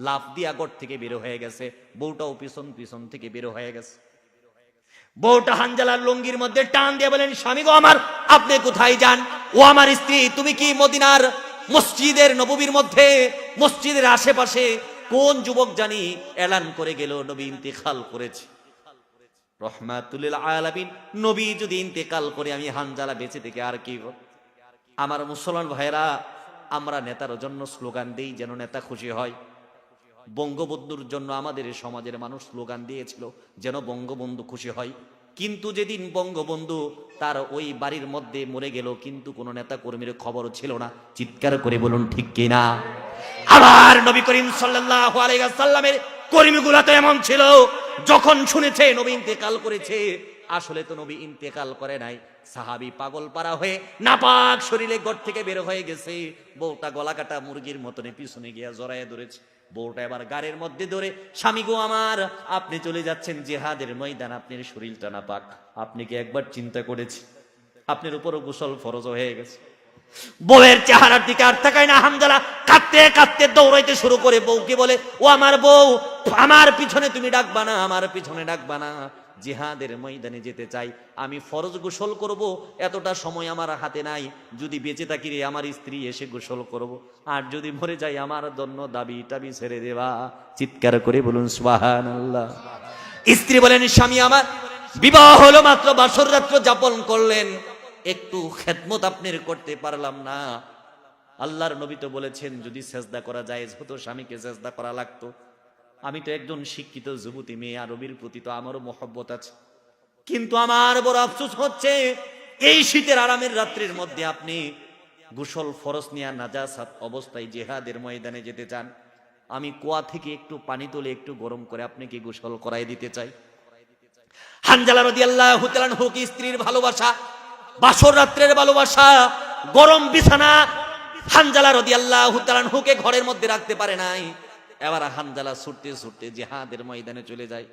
Speaker 1: লাফ দিয়া ঘর থেকে বের হয়ে গেছে। বউটাও পিছন থেকে বের হয়ে গেছে। বউটা হানজালার লুঙ্গির মধ্যে টান দিয়ে বলেন, স্বামী গো আমার, আপনি কোথায় যান? ও আমার স্ত্রী, তুমি কি মদিনার মসজিদের নববীর মধ্যে, মসজিদের আশেপাশে কোন যুবক জানি এলান করে গেল নবী ইন্তেকাল করেছে? রাহমাতুল লিল আলামিন নবী যদি ইন্তেকাল করে, আমি হানজালা বেঁচে থেকে আর কি? আমার মুসলমান ভাইরা, আমরা নেতার জন্য স্লোগান দেই যেন নেতা খুশি হয়। বঙ্গবন্ধুর জন্য আমাদের সমাজের মানুষ স্লোগান দিয়েছিল যেন বঙ্গবন্ধু খুশি হয়। কিন্তু যেদিন বঙ্গবন্ধু তার ওই বাড়ির মধ্যে মরে গেল, কিন্তু কোন নেতা কর্মীর খবর ছিল না। চিৎকার করে বলুন ঠিক কিনা? আবার নবী করিম সাল্লাল্লাহু আলাইহি ওয়াসাল্লামের কর্মীগুলো তো এমন ছিল, যখন শুনেছে নবী ইন্তেকাল করেছে, আসলে তো নবী ইন্তেকাল করে নাই, সাহাবী পাগল পারা হয়ে নাপাক শরীরে ঘর থেকে বের হয়ে গেছে। বউটা গলা কাটা মুরগির মতনে পিছনে গিয়া জড়াইয়া ধরেছে। বউটা এবার গাড়ির মধ্যে ধরে, স্বামী গো আমার, আপনি চলে যাচ্ছেন জিহাদের ময়দান, আপনার শরীরটা নাপাক, আপনি কি একবার চিন্তা করেছি আপনার উপরও গোসল ফরজ হয়ে গেছে? বউয়ের চেহারার দিকে আর তাকায় না। হানজালা কাঁদতে কাঁদতে দৌড়াইতে শুরু করে বউকে বলে, ও আমার বউ, আমার পিছনে তুমি ডাকবা না, আমার পিছনে ডাকবা না। জিহাদের ময়দানে যেতে চাই, আমি ফরজ গোসল করব, এতটা সময় আমার হাতে নাই, যদি বেঁচে থাকি রে আমার স্ত্রী এসে গোসল করব, আর যদি মরে যাই আমার জন্য দাবি টাবি ছেড়ে দেবা। চিৎকার করে বলুন সুবহানাল্লাহ। স্ত্রী বলেন, স্বামী আমার বিবাহ হলো মাত্র, বাসর রাত্র যাপন করলেন, একটু খেদমত আপনার করতে পারলাম না। আল্লাহর নবী তো বলেছেন যদি সেজদা করা জায়েজ হতো স্বামীকে সেজদা করা লাগতো। আমি তো একজন শিক্ষিত যুবতী মেয়ে, আরবির প্রতি তো আমারও মহব্বত আছে, কিন্তু আমার বড় আফসোস হচ্ছে এই শীতের আরামের রাত্রির মধ্যে আপনি গোসল ফরজ নিয়ে নাজাসাত অবস্থায় জিহাদের ময়দানে যেতে চান। আমি কুয়া থেকে একটু পানি তুলে একটু গরম করে আপনাকে গোসল করাই দিতে চাই। হানজালা রাদিয়াল্লাহু তাআলা আনহু কি স্ত্রীর ভালোবাসা, বাসর রাত্রের ভালোবাসা, গরম বিছানা, হানজালা রাদিয়াল্লাহু তাআলা আনহুকে ঘরের মধ্যে রাখতে পারে নাই। এবার হানজালা ছুটতে ছুটতে জিহাদের ময়দানে চলে যায়।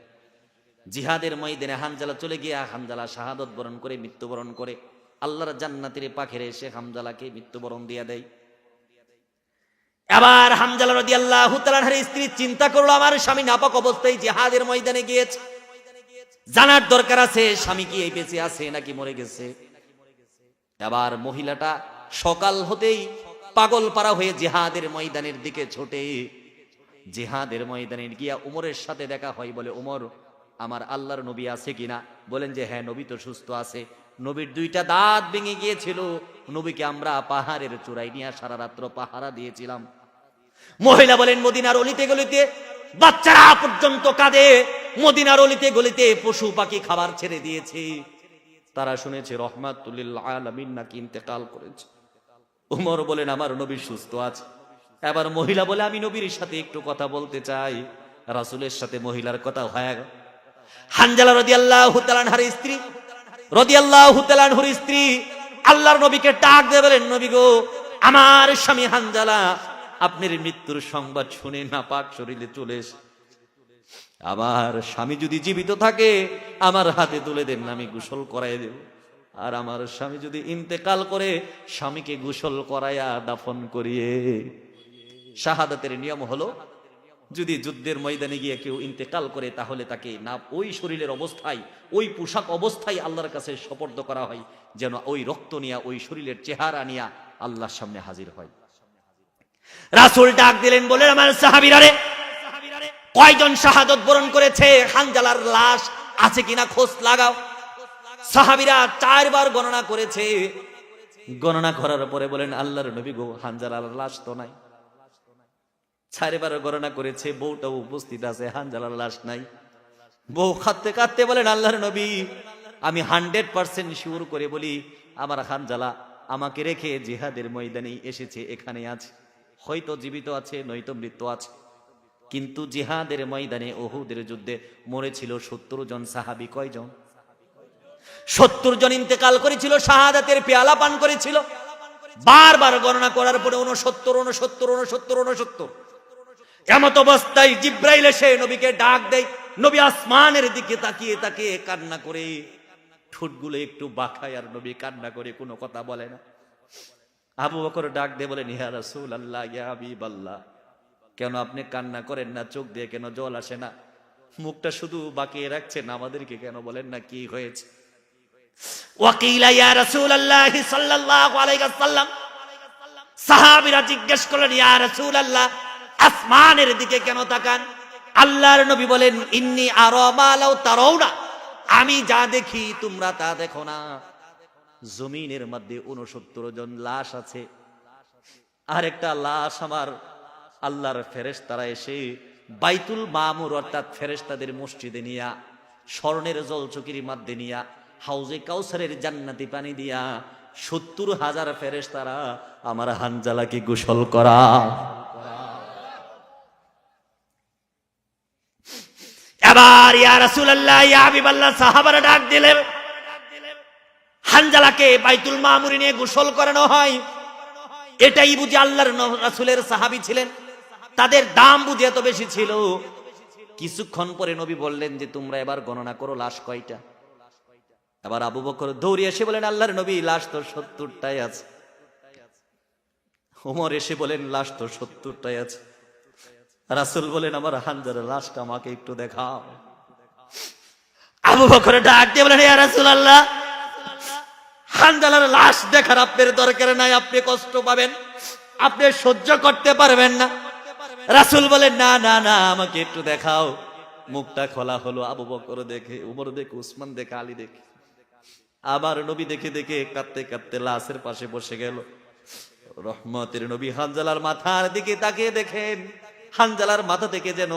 Speaker 1: জিহাদের ময়দানে হানজালা চলে গিয়া হানজালা শাহাদত বরণ করে মৃত্যুবরণ করে। আল্লাহর জান্নাতের পাখিরে এসে হানজালাকে মৃত্যুবরণ দিয়া দেয়। এবার হানজালা রাদিয়াল্লাহু তাআলা আনহার স্ত্রী চিন্তা করলো আমার স্বামী নাপাক অবস্থায় জিহাদের ময়দানে গিয়েছে, জানার দরকার আছে স্বামী কি এই বেঁচে আছে নাকি মরে গেছে। এবার মহিলাটা সকাল হতেই পাগল পারা হয়ে জিহাদের ময়দানের দিকে ছোটে। জিহাদের ময়দানে গিয়া উমরের সাথে দেখা হয়, বলে উমর আমার আল্লাহর নবী আছে কিনা? বলেন যে হ্যাঁ নবী তো সুস্থ আছে, নবীর দুইটা দাঁত ভেঙে গিয়েছিল, নবীকে আমরা পাহাড়ের চূড়ায় নিয়ে সারা রাত্র পাহারা দিয়েছিলাম। মহিলা বলেন মদিনার অলিতে গলিতে বাচ্চারা পর্যন্ত কাঁদে, মদিনার অলিতে গলিতে পশু পাখি খাবার ছেড়ে দিয়েছে, তারা শুনেছে রহমাতুল লিল আলামিন নাকি ইন্তেকাল করেছে। উমর বলেন আমার নবী সুস্থ আছে। এবার মহিলা বলে আমি নবীর সাথে একটু কথা বলতে চাই। রাসূলের সাথে মহিলার কথা হয়ে গেল। হানজালা রাদিয়াল্লাহু তাআলা আনহার স্ত্রী রাদিয়াল্লাহু তাআলা আনহুর স্ত্রী আল্লাহর নবীকে ডাক দিয়ে বলেন, নবী গো, আমার স্বামী হানজালা আপনার মৃত্যুর সংবাদ শুনে নাপাক শরীরে চলে এসে, আমার স্বামী যদি জীবিত থাকে আমার হাতে তুলে দেন, আমি গোসল করাই দেব, আর আমার স্বামী যদি ইন্তেকাল করে স্বামীকে গোসল করাইয়া দাফন করিয়ে। শাহাদাতের নিয়ম হলো যদি যুদ্ধের ময়দানে গিয়ে কেউ ইন্তেকাল করে তাহলে তাকে না ওই শরীরের অবস্থায়, ওই পোশাক অবস্থায় আল্লাহর কাছে সুপর্দ করা হয়, যেন ওই রক্ত নিয়া ওই শরীরের চেহারা নিয়া আল্লাহর সামনে হাজির হয়। রাসূল ডাক দিলেন, বলেন আমার সাহাবীরা রে, কয়জন শাহাদত বরণ করেছে হানজালার লাশ আছে কিনা খোঁজ লাগাও। সাহাবীরা 4 বার গণনা করেছে। গণনা করার পরে বলেন আল্লাহর নবী গো, হানজালার লাশ তো নাই। 4 বার গণনা করেছে, বউটাও উপস্থিত আছে, হানজালার লাশ নাই। বউ কাঁদতে কাঁদতে বলেন আল্লাহর নবী, আমি 100% শিওর করে বলি আমার হানজালা আমাকে রেখে জিহাদের ময়দানে এসেছে, এখানে আছে, হয়তো জীবিত আছে নয়তো মৃত্যু আছে। কিন্তু জিহাদের ময়দানে উহুদের যুদ্ধে মরেছিল 70 জন সাহাবী। কয়জন? 70 জন ইন্তেকাল করেছিল, শাহাদাতের পেয়ালা পান করেছিল। বারবার গণনা করার পরে 69 এমত অবস্থায় জিব্রাইল এসে নবীকে ডাক দেয়। নবী আসমানের দিকে তাকিয়ে তাকিয়ে কান্না করে, ঠোঁটগুলো একটু বাঁকায়, আর নবী কান্না করে কোনো কথা বলে না। আবু বকর ডাক দিয়ে বলেন, ইয়া রাসূলুল্লাহ, ইয়া হাবিবাল্লাহ, কেন আপনি কান্না করেন না? চোখ দিয়ে কেন জল আসে না? মুখটা শুধু বাঁকিয়ে রাখছেন, আমাদেরকে কেন বলেন না কি হয়েছে? ওয়াকিলা ইয়া রাসূলুল্লাহ সাল্লাল্লাহু আলাইহি ওয়াসাল্লাম, সাহাবীরা জিজ্ঞেস করলেন, ইয়া রাসূলুল্লাহ, আসমানের দিকে কেন তাকান? আল্লাহর নবী বলেন, ইন্নী আরা মা লাউ তারাউনা, আমি যা দেখি তোমরা তা দেখো না। জমিনের মধ্যে 69 জন লাশ আছে, আর একটা লাশ আমার আল্লাহর ফেরেশতারা এসে বাইতুল মামুর অর্থাৎ ফেরেশতাদের মসজিদে নিয়া স্বর্ণের জলচকির মধ্যে নিয়া হাউজে কাউসারের জান্নাতি পানি দিয়া 70,000 ফেরেশতারা আমার হানজালাকে গোসল করা। এবার ইয়া রাসূলুল্লাহ, ইয়া হাবিবাল্লাহ, সাহাবারা ডাক দিলেন, হানজালাকে বাইতুল মামুরে নিয়ে গোসল করানো হয়, এটাই বুঝি আল্লাহর রাসূলের সাহাবী ছিলেন, তাদের দাম বুঝি এত বেশি ছিল। কিছুক্ষণ পরে নবী বললেন যে তোমরা এবার গণনা করো লাশ কয়টা। এবার আবু বকর দৌড়ে এসে বলেন, আল্লাহর নবী, লাশ তো 70টাই আছে। ওমর এসে বলেন, লাশ তো 70টাই আছে। রাসূল বলেন, আমার হানজালার লাশটা আমাকে একটু দেখাও। আবু বকর ডাক দিয়ে বলেন, ইয়া রাসূলুল্লাহ, হানজালার লাশ দেখার আপনার দরকার নাই, আপনি কষ্ট পাবেন, আপনি সহ্য করতে পারবেন না। রাসূল বলেন, না না না, আমাকে একটু দেখাও। মুখটা খোলা হলো, আবু বকর দেখে, উমর দেখে, উসমান দেখে, আলী দেখে, আবার নবী দেখে দেখে কাঁদতে কাঁদতে লাশের পাশে বসে গেল। রহমতের নবী হানজালার মাথার দিকে তাকিয়ে দেখেন, হানজালার মাথা থেকে যেন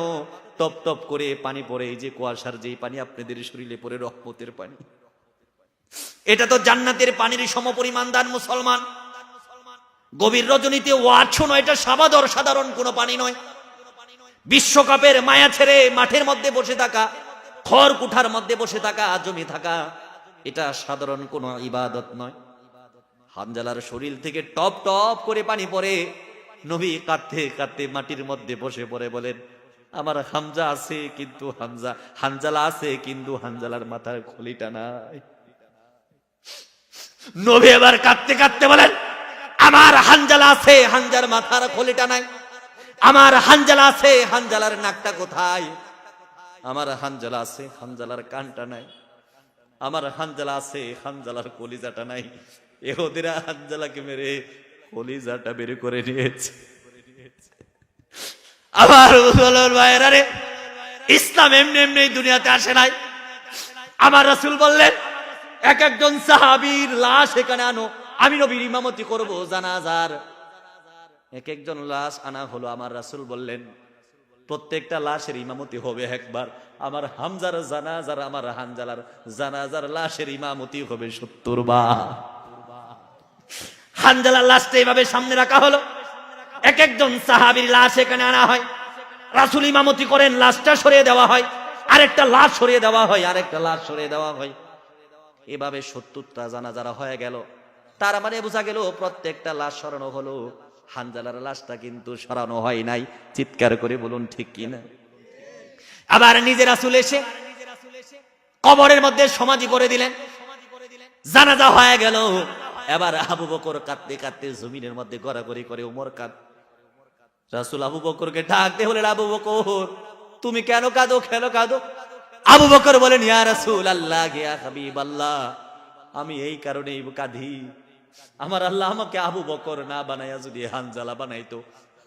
Speaker 1: টপ টপ করে পানি পড়ে, এই যে কুয়াশার যেই পানি আপনাদের শরীরে পড়ে, রহমতের পানি, এটা তো জান্নাতের পানির সমপরিমাণ দান মুসলমান। গভীর রজনীতে ওয়াজ শোনো, এটা সাধারণ কোনো পানি নয়। বিশ্বকাপের মায়া ছেড়ে মাঠের মধ্যে বসে থাকা, খড় কুঠার মধ্যে বসে থাকা, জমি থাকা, এটা সাধারণ কোনো ইবাদত নয়। হানজালার শরীর থেকে টপ টপ করে পানি পড়ে। নবী কাঁদতে কাঁদতে মাটির মধ্যে বসে পড়ে বলেন, আমার হামজা আছে কিন্তু হানজালা আছে কিন্তু হানজালার মাথার খুলিটা নাই। নবী এবার কাঁদতে কাঁদতে বলেন, আমার হানজালা আছে, হানজার মাথার খুলিটা নাই। আমার হানজালা আছে, হানজালার নাকটা কোথায়? আমার হানজালা আছে, হানজালার কানটা নাই। আমার হানজালা আছে, হানজালার কলিজাটা নাই। ইহুদিরা হানজালাকে মেরে কলিজাটা বের করে নিয়েছে। আমার মুসলমান ভাইয়েরা রে, ইসলাম এমনি এমনি দুনিয়াতে আসে নাই। আমার রাসূল বললেন, এক একজন সাহাবীর লাশ এখানে আনো, আমি নবীর ইমামতি করব জানাজার। এক একজন লাশ আনা হলো। আমার রাসূল বললেন, প্রত্যেকটা লাশের ইমামতি হবে একবার। আমার হামজার জানাজার, আমার হানজালার জানাজার লাশের ইমামতি হবে 70 বার। হানজালার লাশটা এইভাবে সামনে রাখা হলো। এক একজন সাহাবীর লাশ এখানে আনা হয়, রাসূল ইমামতি করেন, লাশটা সরিয়ে দেওয়া হয়, আরেকটা লাশ সরিয়ে দেওয়া হয়, আরেকটা লাশ সরিয়ে দেওয়া হয়। এভাবে 70টা জানাজারা হয়ে গেল। তার মানে বোঝা গেল প্রত্যেকটা লাশ সরানো হলো, হানজালার লাশটা কিন্তু সরানো হয় নাই। চিৎকার করে বলুন ঠিক কিনা? আবার নিজে রাসূল এসে কবরের মধ্যে সমাধি করে দিলেন, জানাজা হয়ে গেল। এবার আবু বকর কাঁদতে কাঁদতে জমিনের মধ্যে গড়াগড়ি করে, উমর কাঁদ। রাসূল আবু বকরকে ডাক দিয়ে বলেন, আবু বকর তুমি কেন কাঁদো, কেন কাঁদো? আবু বকর বলেন, ইয়া রাসূলুল্লাহ, ইয়া হাবিবাল্লাহ, আমি এই কারণেই কাঁদি। আমার আল্লাহ আমাকে আবু বকর না বানাইয়া যদি হানজালা বানাইতো,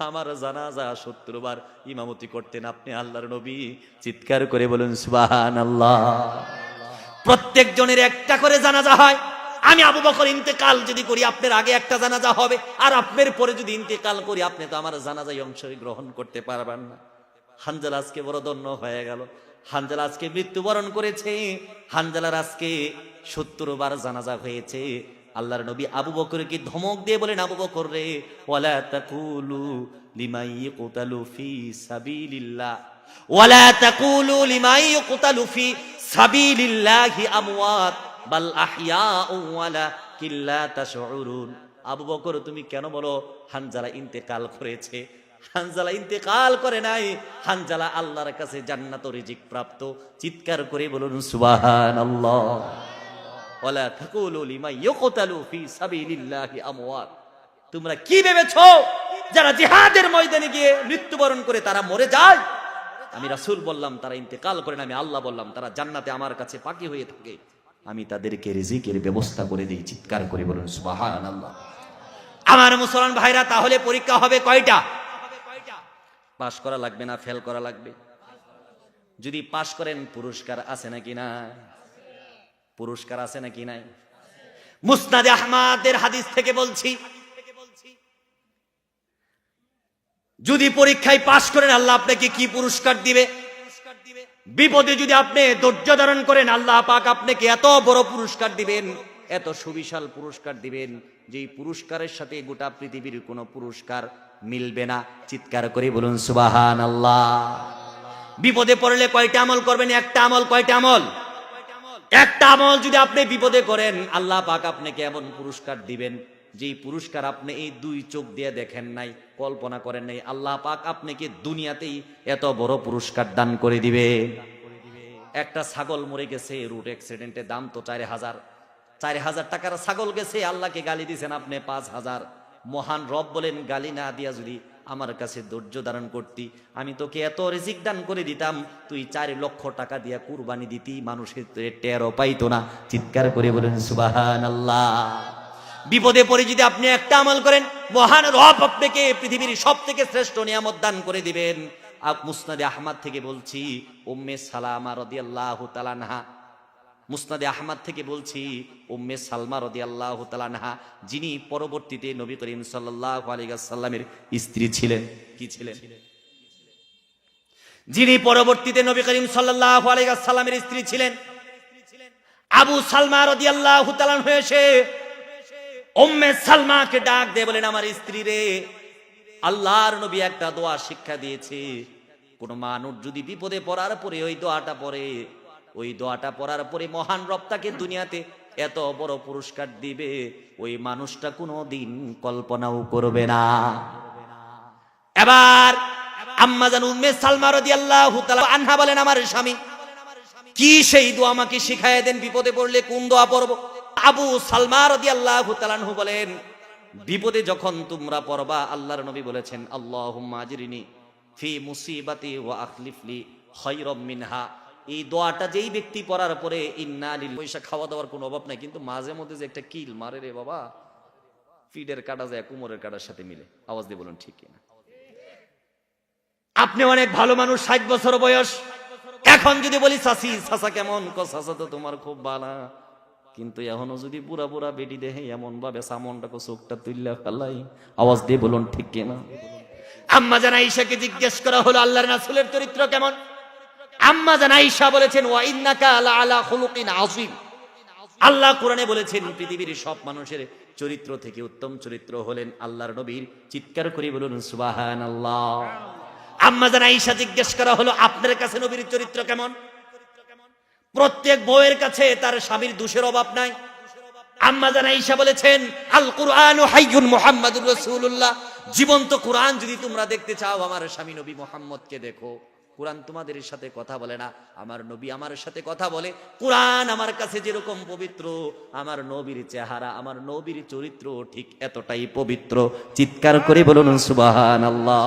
Speaker 1: আমার জানাজা 70 বার ইমামতি করতেন আপনি আল্লাহর নবী। চিৎকার করে বলুন সুবহানাল্লাহ। প্রত্যেক জনের একটা করে জানাজা হয়। আমি আবু বকর ইন্তেকাল যদি করি, আপনার আগে একটা জানাজা হবে, আর আপনার পরে যদি ইন্তেকাল করি, আপনি তো আমার জানাজায় অংশগ্রহণ করতে পারবেন না। হানজালা আজকে বড় ধন্য হয়ে গেল। হানজালা আজকে মৃত্যুবরণ করেছে। হানজালার আজকে 70 বার জানাজা হয়েছে। আল্লাহর নবী আবু বকরকে ধমক দিয়ে বলেন, আবু বকর রে, ওয়ালা তাকুলু লিমান ইয়ুকতালু ফি সাবিলিল্লাহ, ওয়ালা তাকুলু লিমান ইয়ুকতালু ফি সাবিলিল্লাহি আমওয়াত বাল আহইয়াউ ওয়ালাকিন লা তাশউরুন। আবু বকর তুমি কেন বলো হানজালা ইন্তেকাল করেছে? হানজালা ইন্তেকাল করে নাই, হানজালা আল্লাহর কাছে জান্নাত ও রিজিক প্রাপ্ত। চিৎকার করে বলুন সুবহানাল্লাহ। ওয়ালা তাকুলু লিমান ইয়ুকতালু ফি সাবিলিল্লাহি আমওয়াত। তোমরা কি ভেবেছো যারা জিহাদের ময়দানে গিয়ে মৃত্যুবরণ করে তারা মরে যায়? আমি রাসূল বললাম তারা ইন্তেকাল করে না, আমি আল্লাহ বললাম তারা জান্নাতে আমার কাছে পাকি হয়ে থাকে, আমি তাদেরকে রিজিকের ব্যবস্থা করে দিই। চিৎকার করে বলুন সুবহানাল্লাহ। আমার মুসলমান ভাইরা, তাহলে পরীক্ষা হবে কয়টা? পাস করা লাগবে না ফেল করা লাগবে? যদি পাস করেন পুরস্কার আছে নাকি না? পুরস্কার আছে নাকি নাই? মুসনাদে আহমদের হাদিস থেকে বলছি, যদি পরীক্ষায় পাস করেন আল্লাহ আপনাকে কি পুরস্কার দিবে? বিপদে যদি আপনি ধৈর্য ধারণ করেন আল্লাহ পাক আপনাকে এত বড় পুরস্কার দিবেন, এত সুবিশাল পুরস্কার দিবেন, যেই পুরস্কারের সাথে গোটা পৃথিবীর কোনো পুরস্কার মিলবে না। চিৎকার করে বলুন সুবহানাল্লাহ। বিপদে পড়লে কয়টা আমল করবেন? একটা আমল। কয়টা আমল? একটা আমল যদি আপনি বিপদে করেন আল্লাহ পাক আপনাকে এমন পুরস্কার দিবেন, যেই পুরস্কার আপনি এই 2 চোখ দিয়ে দেখেন নাই, কল্পনা করেন নাই। আল্লাহ পাক আপনাকে দুনিয়াতেই এত বড় পুরস্কার দান করে দিবে। একটা ছাগল মরে গেছে রোড অ্যাক্সিডেন্টে, দাম তো 4,000 টাকার ছাগল গেছে, আল্লাহকে গালি দিয়েছেন আপনি 5,000। মহান রব বলেন গালি না দিয়া যদি আমার কাছে ধৈর্য ধারণ করতি, আমি তোকে এত রিজিক দান করে দিতাম, তুই 4 লক্ষ টাকা দিয়া কুরবানি দিতি, মানুষের টেরও পাইতো না। চিৎকার করে বলেন সুবহানাল্লাহ। বিপদে পড়ে যদি আপনি একটা আমল করেন, মহান রব আপনাকে পৃথিবীর সব থেকে শ্রেষ্ঠ নিয়ামত দান করে দিবেন। মুসনাদে আহমদ থেকে বলছি, উম্মে সালামা রাদিয়াল্লাহু তাআলা আনহা, মুসনাদে আহমদ থেকে বলছি, উম্মে সালমা রাদিয়াল্লাহু তাআলা আনহা, যিনি পরবর্তীতে নবী করিম সাল্লাল্লাহু আলাইহি ওয়াসাল্লামের স্ত্রী ছিলেন। কি ছিলেন? যিনি পরবর্তীতে নবী করিম সাল্লাল্লাহু আলাইহি ওয়াসাল্লামের স্ত্রী ছিলেন, আবু সালমা রাদিয়াল্লাহু তাআলা আনহু এসে উম্মে সালমাকে ডাক দিয়ে বলেন, আমার স্ত্রী রে, আল্লাহর নবী একটা দোয়া শিক্ষা দিয়েছে, কোন মানুষ যদি বিপদে পড়ার পরে ওই দোয়াটা পড়ে, ওই দোয়াটা পড়ার পরে মহান রব তাকে দুনিয়াতে এত বড় পুরস্কার দিবে, ওই মানুষটা কোনোদিন কল্পনাও করবে না। এবার আম্মা জান উম্মে সালমা রাদিয়াল্লাহু তাআলা আনহা বলেন, আমার স্বামী কি সেই দোয়া আমাকে শিখায় দেন, বিপদে পড়লে কোন দোয়া পড়ব? আবু সালমা রাদিয়াল্লাহু তাআলা আনহু বলেন, বিপদে যখন তোমরা পড়বা, আল্লাহর নবী বলেছেন, আল্লাহুম্মা আজরিনি ফি মুসিবাতি ওয়া আখলিফলি খায়রাম মিনহা। এই দোয়াটা যেই ব্যক্তি পড়ার পরে, ইন্না লিল্লাহি, পয়সা খাওয়া দাওয়ার কোনো অভাব নাই, কিন্তু মাঝে মধ্যে যে একটা কিল মারে রে বাবা, ফিডের কাটা যায় কোমরের কাটার সাথে মিলে। আওয়াজ দিয়ে বলুন ঠিক কিনা? আপনি অনেক ভালো মানুষ, 60 বছর বয়স, এখন যদি বলি চাচি, চাচা কেমন? চাচা তো তোমার খুব ভালো, কিন্তু এখনো যদি বুড়া বুড়া বেটি দেহে এমন ভাবে সামনটাকে চোখটা তুললে ফেলাই। আওয়াজ দিয়ে বলুন ঠিক কিনা? আম্মা জান আয়েশাকে জিজ্ঞেস করা হলো, আল্লাহর রাসূলের চরিত্র কেমন? আম্মা জান আয়েশা বলেছেন, ওয়া ইন্নাকা আলা খুলুকিন আযীম। আল্লাহ কোরআনে বলেছেন, পৃথিবীর সব মানুষের চরিত্র থেকে উত্তম চরিত্র হলেন আল্লাহর নবীর। চিৎকার করে বলুন সুবহানাল্লাহ। আম্মা জান আয়েশা জিজ্ঞেস করা হলো, আপনার কাছে নবীর চরিত্র কেমন? প্রত্যেক বউয়ের কাছে তার স্বামীর দোষের অভাব নাই। আম্মা জান আয়েশা বলেছেন, আল কুরআনু হাইয়ুন মুহাম্মাদুর রাসূলুল্লাহ। জীবন্ত কোরআন যদি তোমরা দেখতে চাও, আমার স্বামী নবী মুহাম্মদকে দেখো। কোরআন তোমাদের সাথে কথা বলে না, আমার নবী আমার সাথে কথা বলে। কোরআন আমার কাছে যেরকম পবিত্র, আমার নবীর চেহারা, আমার নবীর চরিত্র ঠিক এতটাই পবিত্র। চিৎকার করে বলুন সুবহানাল্লাহ।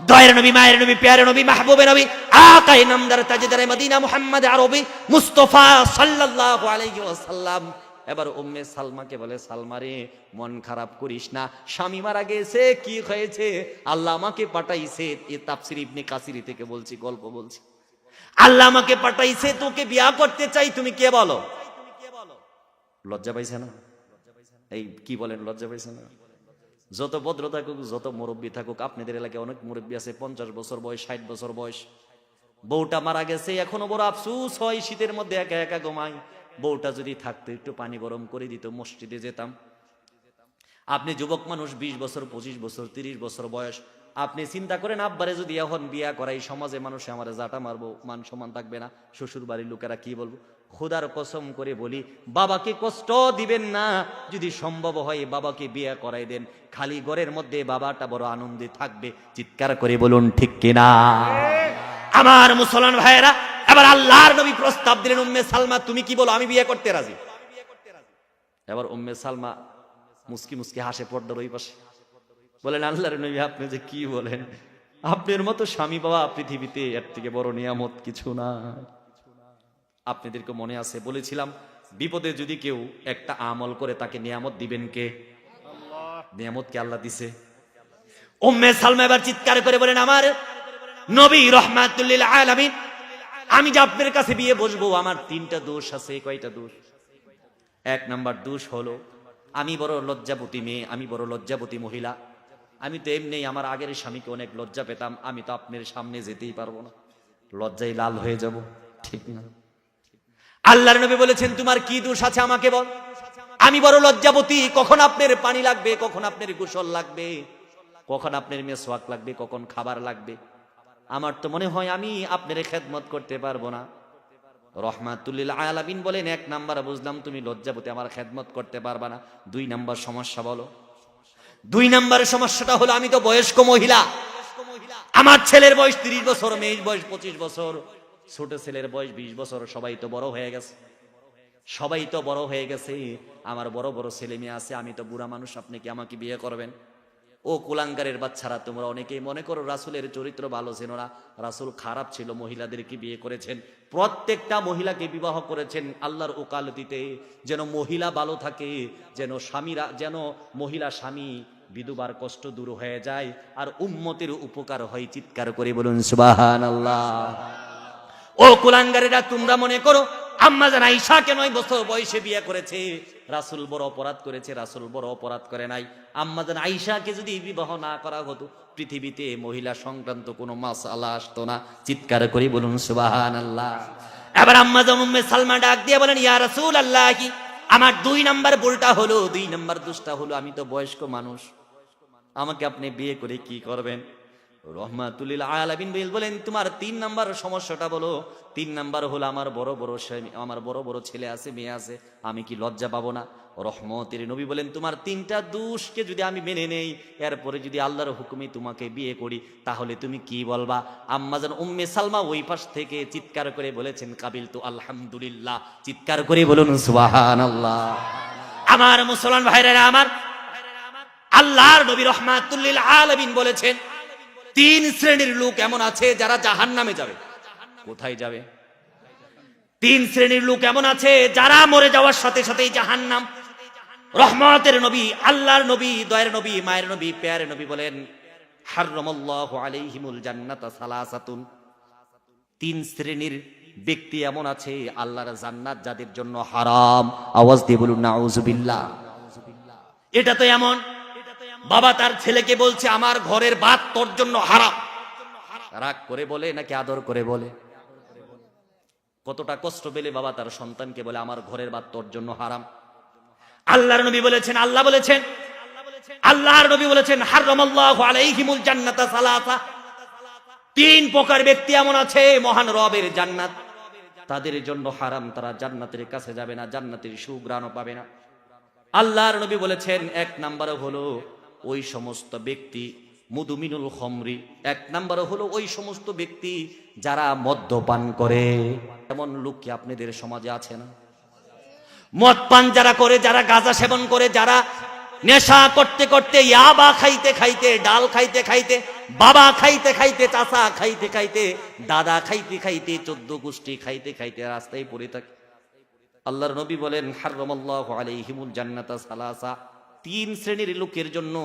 Speaker 1: দয়ের নবী, মায়ের নবী, প্যারে নবী, মাহবুবে নবী, আকায়ে নামদার তাজদারে মদিনা মুহাম্মদ আরবি মুস্তাফা সাল্লাল্লাহু আলাইহি ওয়াসাল্লাম। এবার উম্মে সালমাকে বলে, সালমা রে, মন খারাপ করিস না, স্বামী মারা গেছে, কি হয়েছে? আল্লাহ আমাকে পাঠাইছে, এই তাফসীর ইবনে কাসির থেকে বলছি, গল্প বলছি। আল্লাহ আমাকে পাঠাইছে, তোকে বিয়া করতে চাই, তুমি কে বলো? লজ্জা পাইছে না? এই কি বলেন, লজ্জা পাইছে না? যত ভদ্র থাকুক, যত মুরব্বী থাকুক, আপনাদের এলাকায় অনেক মুরব্বী আছে, 50 বছর বয়স, 60 বছর বয়স, বউটা মারা গেছে, এখনো বড় আফসোস হয়, শীতের মধ্যে একা একা ঘুমাই। বউটা যদি থাকতো, একটু পানি গরম করে দিত, মসজিদে যেতাম। আপনি যুবক মানুষ, 20 বছর, 25 বছর, 30 বছর বয়স, আপনি চিন্তা করেন, আব্বারে যদি এখন বিয়া করাই, সমাজে মানুষে আমারে জাটা মারবো, মান সম্মান থাকবে না, শ্বশুর বাড়ির লোকেরা কি বলবো? খোদার কসম করে বলি, বাবাকে কষ্ট দিবেন না, যদি সম্ভব হয় বাবাকে বিয়া করাই দেন, খালি ঘরের মধ্যে বাবাটা বড় আনন্দে থাকবে। চিৎকার করে বলুন ঠিক কিনা? আমার মুসলমান ভাইয়েরা, এবার আল্লাহর নবী প্রস্তাব দিলেন, উম্মে সালমা তুমি কি বলো, আমি বিয়ে করতে রাজি। এবার উম্মে সালমা মুস্কি মুস্কি হাসে পর্দার ওই পাশে, বলেন, আল্লাহর নবী আপনি যে কি বলেন, আপনার মতো স্বামী পাওয়া পৃথিবীতে এর থেকে বড় নিয়ামত কিছু না। আপনাদেরকে মনে আছে বলেছিলাম, বিপদে যদি কেউ একটা আমল করে, তাকে নিয়ামত দিবেন কে? আল্লাহ। নিয়ামত কে? আল্লাহ দিছে। উম্মে সালমা এবার চিৎকার করে বলেন, আমার নবী রাহমাতুল লিল আলামিন, আমি যে আপনার কাছে বিয়ে বসবো, আমার 3টা দোষ আছে। কয়টা দোষ? 1 নাম্বার দোষ হলো, আমি বড় লজ্জাবতী মেয়ে, আমি বড় লজ্জাবতী মহিলা। আমি তো এমনি আমার আগের স্বামীকে অনেক লজ্জা পেতাম, আমি তো আপনার সামনে যেতেই পারবো না, লজ্জায় লাল হয়ে যাব। ঠিক না? আল্লাহর নবী বলেছেন, তোমার কি দোষ আছে আমাকে বল। আমি বড় লজ্জাবতী, কখন আপনার পানি লাগবে, কখন আপনার গোসল লাগবে, কখন আপনার মেসওয়াক লাগবে, কখন খাবার লাগবে, আমার তো মনে হয় আমি আপনার খেদমত করতে পারবো না। রাহমাতুল লিল আলামিন বলেন, 1 নাম্বার বুঝলাম তুমি লজ্জাবতী, আমার খেদমত করতে পারবা না। 2 নাম্বার সমস্যা বলো। 2 নাম্বার সমস্যাটা হলো, আমি তো বয়স্ক মহিলা, আমার ছেলের বয়স 30 বছর, মেয়ের বয়স 25 বছর, ছোট ছেলের বয়স 20 বছর, সবাই তো বড় হয়ে গেছে, সবাই তো বড় হয়ে গেছে, আমার বড় বড় ছেলে মেয়ে আছে, আমি তো বুড়া মানুষ, আপনি কি আমাকে বিয়ে করবেন? ও কুলাঙ্গারের বাচ্চারা, তোমরা অনেকেই মনে করো রাসূলের চরিত্র ভালো ছিল না, রাসূল খারাপ ছিল, মহিলাদেরকে বিয়ে করেছেন, প্রত্যেকটা মহিলাকে বিবাহ করেছেন আল্লাহর ওকালতিতে, যেন মহিলা ভালো থাকে, যেন স্বামীরা, যেন মহিলা স্বামী বিধবার কষ্ট দূর হয়ে যায় আর উম্মতের উপকার হয়। চিৎকার করে বলুন সুবহানাল্লাহ। ও কুলাঙ্গারেরা, তোমরা মনে করো আম্মা জান আয়েশাকে 9 বছর বয়সে বিয়ে করেছে, রাসূল বড় অপরাধ করেছে, রাসূল বড় অপরাধ করে নাই। আম্মা জান আয়েশাকে যদি বিবাহ না করা হতো, পৃথিবীতে মহিলা সংক্রান্ত কোনো মাসআলা আসতো না। চিৎকার করে বলুন সুবহানাল্লাহ। এবার আম্মা জান উম্মে সালমা ডাক দিয়ে বলেন, ইয়া রাসূলুল্লাহ, আমার 2 নাম্বার ভুলটা হলো, 2 নাম্বার দোষটা হলো, আমি তো বয়স্ক মানুষ, আমাকে আপনি বিয়ে করে কি করবেন? রহমাতুল লিল আলামিন বলেন, তোমার 3 নাম্বার সমস্যাটা বলো। 3 নাম্বার হলো আমার বড় বড় ছেলে আছে, মেয়ে আছে, আমি কি লজ্জা পাবো না? রহমতের নবী বলেন, তোমার 3টা দোষকে যদি আমি মেনে নেই, এরপরে যদি আল্লাহর হুকুমে তোমাকে বিয়ে করি, তাহলে তুমি কি বলবা? আম্মাজান উম্মে সালমা ওই পাশ থেকে চিৎকার করে বলেছেন, কাবিলতু আলহামদুলিল্লাহ। চিৎকার করে বলুন সুবহানাল্লাহ। আমার মুসলমান ভাইরা আমার, আল্লাহর নবী রহমাতুল লিল আলামিন বলেছেন, 3 শ্রেণীর লোক এমন আছে যারা জাহান্নামে যাবে। কোথায় যাবে? 3 শ্রেণীর লোক এমন আছে যারা মরে যাওয়ার সাথে সাথেই জাহান্নাম। রহমতের নবী, আল্লাহর নবী, দয়ার নবী, মায়ের নবী, প্যারে নবী বলেন, হারামাল্লাহু আলাইহিমুল জান্নাতা সালাসাতুন। 3 শ্রেণীর ব্যক্তি এমন আছে আল্লাহর জান্নাত যাদের জন্য হারাম। আওয়াজ দিয়ে বলুন নাউজুবিল্লাহ। এটা তো এমন, বাবা তার ছেলেকে বলছে, আমার ঘরের ভাত তোর জন্য হারাম। রাগ করে বলে নাকি আদর করে বলে? কতটা কষ্ট পেলে বাবা তার সন্তানকে বলে, আমার ঘরের ভাত তোর জন্য হারাম। আল্লাহর নবী বলেছেন, আল্লাহর নবী বলেছেন, হারামাল্লাহু আলাইহিমুল জান্নাতা সালাসা। 3 প্রকার ব্যক্তি এমন আছে, মহান রবের জান্নাত তাদের জন্য হারাম, তারা জান্নাতের কাছে যাবে না, জান্নাতের সুঘ্রাণও পাবে না। আল্লাহর নবী বলেছেন, 1 নাম্বার হলো ওই সমস্ত ব্যক্তি, মুদমিনুল খমরি, 1 নাম্বার হলো ওই সমস্ত ব্যক্তি যারা মদ্যপান করে। এমন লোক কি আপনাদের সমাজে আছে না? মদ পান যারা করে, যারা গাঁজা সেবন করে, যারা নেশা করতে করতে, ইয়াবা খাইতে খাইতে, ডাল খাইতে খাইতে, বাবা খাইতে খাইতে, চাচা খাইতে খাইতে, দাদা খাইতে খাইতে, 14 গোষ্ঠী খাইতে খাইতে রাস্তায় পড়ে থাকে। আল্লাহর নবী বলেন, হারামাল্লাহু আলাইহিমুল জান্নাতা সালাসা। 3 শ্রেণীর লোকের জন্য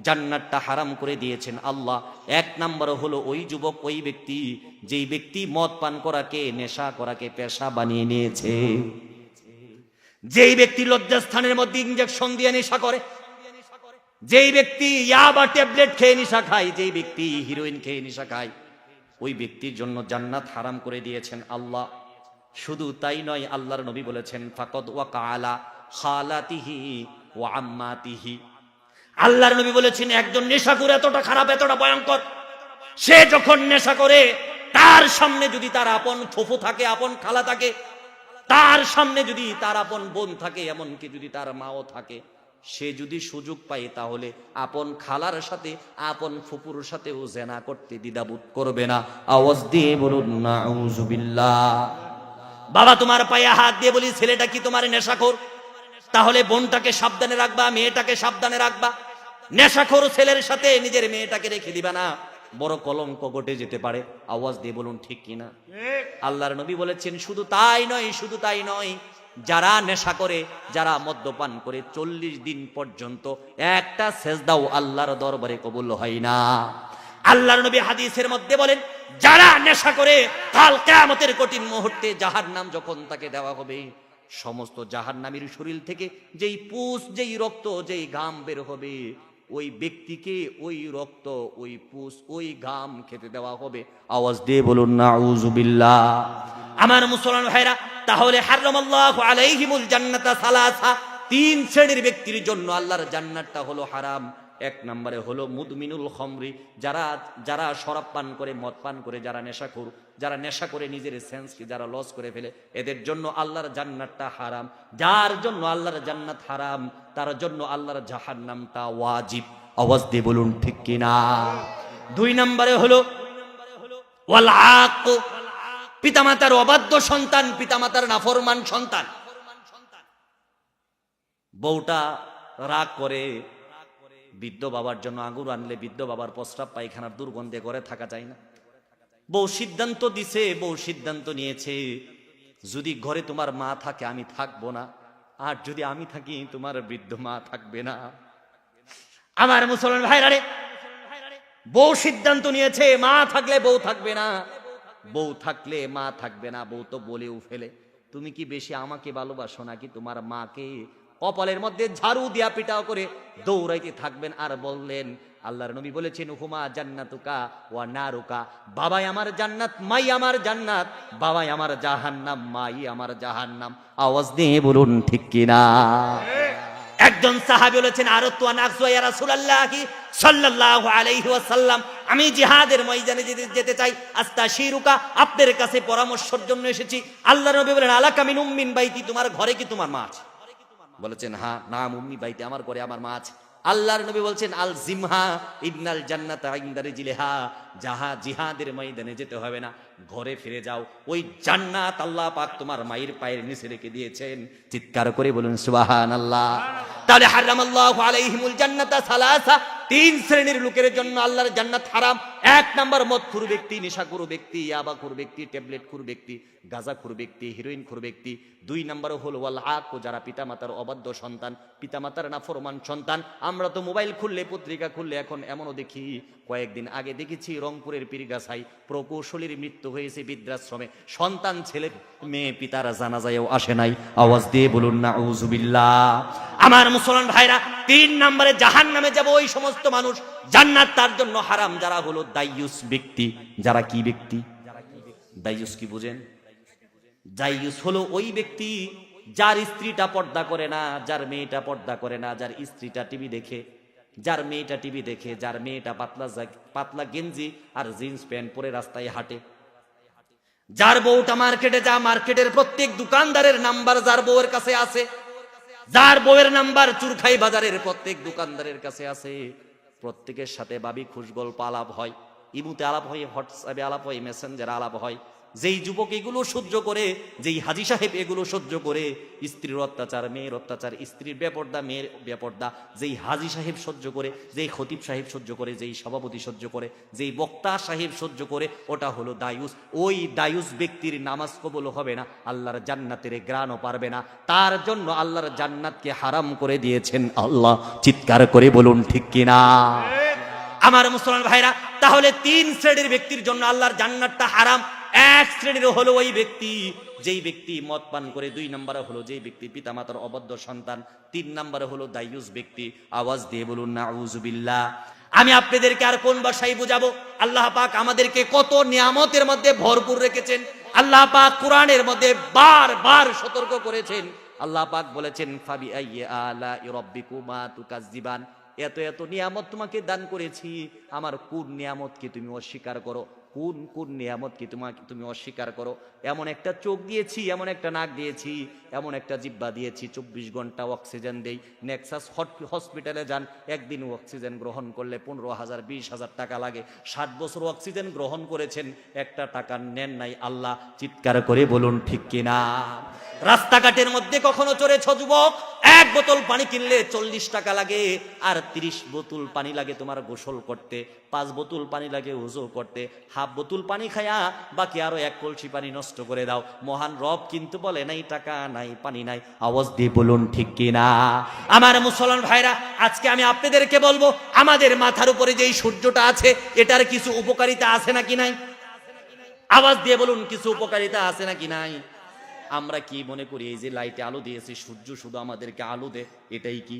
Speaker 1: জান্নাতটা হারাম করে দিয়েছেন আল্লাহ। 1 নাম্বার হলো ওই যুবক, ওই ব্যক্তি, যেই ব্যক্তি মদ পান করাকে, নেশা করাকে পেশা বানিয়ে নিয়েছে। যেই ব্যক্তি লজ্জাস্থানের মধ্যে ইনজেকশন দিয়ে নেশা করে, যেই ব্যক্তি ইয়াবা ট্যাবলেট খেয়ে নেশা খায়, যেই ব্যক্তি হিরোইন খেয়ে নেশা খায়, ওই ব্যক্তির জন্য জান্নাত হারাম করে দিয়েছেন আল্লাহ। শুধু তাই নয়, আল্লাহর নবী বলেছেন, ফাকাদ ওয়াকা আলা খালাতিহি ওয়া আম্মাতিহি। আল্লাহর নবী বলেছেন, একজন নেশাখোর এতটা খারাপ, এতটা ভয়ঙ্কর, সে যখন নেশা করে, তার সামনে যদি তার আপন ফুফু থাকে, আপন খালা থাকে, তার সামনে যদি তার আপন বোন থাকে, এমনকি যদি তার মাও থাকে, সে যদি সুযোগ পায়, তাহলে আপন খালার সাথে, আপন ফুপুর সাথেও জেনা করতে দ্বিধাবোধ করবে না। আওয়াজ দিয়ে বলুন নাউজুবিল্লাহ। বাবা তোমার পায়ে হাত দিয়ে বলি, ছেলেটা কি তোমার নেশাখোর? তাহলে বোনটাকে সাবধানে রাখবা, মেয়েটাকে সাবধানে রাখবা। নেশাখোর ছেলের সাথে নিজের মেয়েটাকে রেখে দিবা না, বড় কলঙ্ক ঘটে যেতে পারে। আওয়াজ দিয়ে বলুন ঠিক কিনা? আল্লাহর নবী বলেছেন, শুধু তাই নয়, যারা নেশা করে, যারা মদ্যপান করে, 40 দিন পর্যন্ত একটা সেজদাও আল্লাহর দরবারে কবুল হয় না। আল্লাহর নবী হাদিসের মধ্যে বলেন, যারা নেশা করে, কাল কিয়ামতের কঠিন মুহূর্তে জাহান্নাম যখন তাকে দেওয়া হবে, সমস্ত জাহান্নামীর শরীর থেকে যেই পুষ, যেই রক্ত, যেই ঘাম বের হবে, ওই ব্যক্তিকে ওই রক্ত, ওই পুষ, ওই ঘাম খেতে দেওয়া হবে। আওয়াজ দিয়ে বলুন নাউজুবিল্লাহ। আমার মুসলমান ভাইরা, তাহলে হারামাল্লাহু আলাইহিমুল জান্নাতা সালাসা, 3 শ্রেণীর ব্যক্তির জন্য আল্লাহর জান্নাতটা হলো হারাম। 1 নম্বরে হলো মুদমিনুল খমরি, যারা শরাব পান করে, মদ পান করে, যারা নেশাখোর, যারা নেশা করে নিজের সেন্সকে যারা লস করে ফেলে, এদের জন্য আল্লাহর জান্নাতটা হারাম। যার জন্য আল্লাহর জান্নাত হারাম, তার জন্য আল্লাহর জাহান্নামটা ওয়াজিব। আওয়াজ দিয়ে বলুন ঠিক কিনা? 2 নম্বরে হলো ওয়াল আক, পিতামাতার অবাধ্য সন্তান, পিতামাতার নাফরমান সন্তান। বউটা রাগ করে, বৃদ্ধ বাবার জন্য আগুন আনলে বৃদ্ধ বাবার প্রস্রাব পায়খানার দুর্গন্ধে ঘরে থাকা যায় না। বউ সিদ্ধান্ত দিছে, বউ সিদ্ধান্ত নিয়েছে, যদি ঘরে তোমার মা থাকে আমি থাকবো না, আর যদি আমি থাকি তোমার বৃদ্ধ মা থাকবে না। আমার মুসলমান ভাইরা রে, বউ সিদ্ধান্ত নিয়েছে মা থাকলে বউ থাকবে না, বউ থাকলে মা থাকবে না। বউ তো বলেও ফেলে, তুমি কি বেশি আমাকে ভালোবাসো নাকি তোমার মাকে? কপালের মধ্যে ঝাড়ু দিয়া পিটাও করে দৌড়াইতে থাকবেন আর বললেন, আল্লাহর নবী বলেছেন, হুমা জান্নাতুকা ওয়া নারুকা, বাবাই আমার জান্নাত, মাই আমার জান্নাত, বাবাই আমার জাহান্নাম, মাই আমার জাহান্নাম। আওয়াজ দিয়ে বলুন ঠিক কিনা? একজন সাহাবী বলেছেন, আরাতু আন আকসু ইয়া রাসূলুল্লাহি সাল্লাল্লাহু আলাইহি ওয়াসাল্লাম, আমি জিহাদের ময়দানে যেতে চাই, আস্তাশিরুকা, আপনার কাছে পরামর্শের জন্য এসেছি। আল্লাহর নবী বলেন, আলাকা মিন উম্মিন বাইতি, তোমার ঘরে কি তোমার মা আছে? বলেছেন, হ্যাঁ, নাম উম্মি বাইতি, আমার ঘরে আমার মা আছে। আল্লাহর নবী বলছেন, আল জিমহা ইন্নাল জান্নাতা ইনদা রিজলিহা, জিহাদের ময়দানে যেতে হবে না, ঘরে ফিরে যাও, ওই জান্নাত আল্লাহ পাক তোমার মায়ের পায়ের নিচে রেখে দিয়েছেন। চিৎকার করে বলুন সুবহানাল্লাহ। তাহলে হারামাল্লাহু আলাইহিমুল জান্নাতা সালাসা, তিন শ্রেণীর লোকের জন্য আল্লাহর জান্নাত হারাম। এক নাম্বার মদখুর ব্যক্তি, নেশাখোর ব্যক্তি, ইয়াবাখোর ব্যক্তি, ট্যাবলেটখোর ব্যক্তি, গাঁজাখোর ব্যক্তি, হিরোইনখোর ব্যক্তি। দুই নাম্বার হলো ওয়াল আক, যারা পিতামাতার অবাধ্য সন্তান, পিতামাতার নাফরমান সন্তান। আমরা তো মোবাইল খুললে, পত্রিকা খুললে এখন এমনও দেখি, কয়েকদিন আগে দেখেছি রংপুরের পীরগাছায় প্রকৌশলীর মৃত্যু হয়েছে বৃদ্ধাশ্রমে, সন্তান ছেলে মেয়ে পিতার জানাজায়ও আসে নাই। আওয়াজ দিয়ে বলুন নাউযুবিল্লাহ। আমার মুসলমান ভাইরা, তিন নম্বরে জাহান্নামে যাব ওই সমস্ত মানুষ, জান্নাত তার জন্য হারাম যারা হলো দাইয়ুস ব্যক্তি। যারা কি ব্যক্তি? দাইয়ুস কি বুঝেন? দাইয়ুস হলো ওই ব্যক্তি যার স্ত্রীটা পর্দা করে না, যার মেয়েটা পর্দা করে না, যার স্ত্রীটা টিভি দেখে, যার মেয়েটা টিভি দেখে, যার মেয়েটা পাতলা গেঞ্জি আর জিন্স প্যান্ট পরে রাস্তায় হাঁটে, যার বউটা মার্কেটে যা, মার্কেটের প্রত্যেক দোকানদারের নাম্বার যার বউয়ের কাছে আছে, যার বউয়ের নাম্বার চুরখাই বাজারের প্রত্যেক দোকানদারের কাছে আছে, প্রত্যেকের সাথে বাবি খুশ গল্প আলাপ হয়, ইমুতে আলাপ হয়, হোয়াটসঅ্যাপে আলাপ হয়, মেসেঞ্জারে আলাপ হয়। যেই যুবক এগুলো সহ্য করে, যেই হাজী সাহেব এগুলো সহ্য করে, স্ত্রীর অত্যাচার, মেয়ের অত্যাচার, স্ত্রীর বেপর্দা, মেয়ের বেপর্দা, যেই হাজী সাহেব সহ্য করে, যেই খতিব সাহেব সহ্য করে, যেই সভাপতি সহ্য করে, যেই বক্তা সাহেব সহ্য করে, ওটা হলো দায়ুস। ওই দায়ুস ব্যক্তির নামাজ কবুল হবে না, আল্লাহর জান্নাতের গ্রাণও পারবে না। তার জন্য আল্লাহর জান্নাতকে হারাম করে দিয়েছেন আল্লাহ। চিৎকার করে বলুন ঠিক কিনা? আমার মুসলমান ভাইরা, তাহলে তিন শ্রেণীর ব্যক্তির জন্য আল্লাহর জান্নাতটা হারাম। এক শ্রেণীর হলো ওই ব্যক্তি যেই ব্যক্তি মদ পান করে, দুই নম্বরে হলো যেই ব্যক্তি পিতামাতার অবাধ্য সন্তান, তিন নম্বরে হলো দাইয়ুস ব্যক্তি। আওয়াজ দিয়ে বলুন নাউযুবিল্লাহ। আমি আপনাদেরকে আর কোন ভাষায় বুঝাবো? আল্লাহ পাক আমাদেরকে কত নিয়ামতের মধ্যে ভরপুর রেখেছেন। আল্লাহ পাক কোরআনের মধ্যে বারবার সতর্ক করেছেন। আল্লাহ পাক বলেছেন, ফাবি আইয়ি আলাই রাব্বিকুমা তুকাজ্জিবান, এত এত নিয়ামত তোমাকে দান করেছি, আমার কোন নিয়ামতকে তুমি অস্বীকার করো? কোন কোন নিয়ামতকে তুমি অস্বীকার করো? এমন একটা চোখ দিয়েছি, এমন একটা নাক দিয়েছি, এমন একটা জিহ্বা দিয়েছি, 24 ঘন্টা অক্সিজেন দেই। নেক্সাস হসপিটালে যান, একদিন অক্সিজেন গ্রহণ করলে 15,000 20,000 টাকা লাগে। 60 বছর অক্সিজেন গ্রহণ করেছেন, একটা টাকা নেন নাই আল্লাহ। চিৎকার করে বলুন ঠিক কিনা? রাস্তাঘাটের মধ্যে কখনো চড়েছ যুবক? এক বোতল পানি কিনলে 40 টাকা লাগে, আর 30 বোতল পানি লাগে তোমার গোসল করতে, 5 বোতল পানি লাগে ওযু করতে। হাফ বোতল পানি খায়া বাকি আরো 1 কলসি পানি নষ্ট করে দাও। মহান রব কিন্তু বলে নাই টাকা নাই, পানি নাই। আওয়াজ দিয়ে বলুন ঠিক কিনা? আমার মুসলমান ভাইরা, আজকে আমি আপনাদেরকে বলবো, আমাদের মাথার উপরে যেই সূর্যটা আছে, এটার কিছু উপকারিতা আছে নাকি নাই? আওয়াজ দিয়ে বলুন, কিছু উপকারিতা আছে নাকি নাই? আমরা কি মনে করি এই যে লাইটে আলো দিয়েছে, সূর্য শুধু আমাদেরকে আলো দেয়, এটাই কি?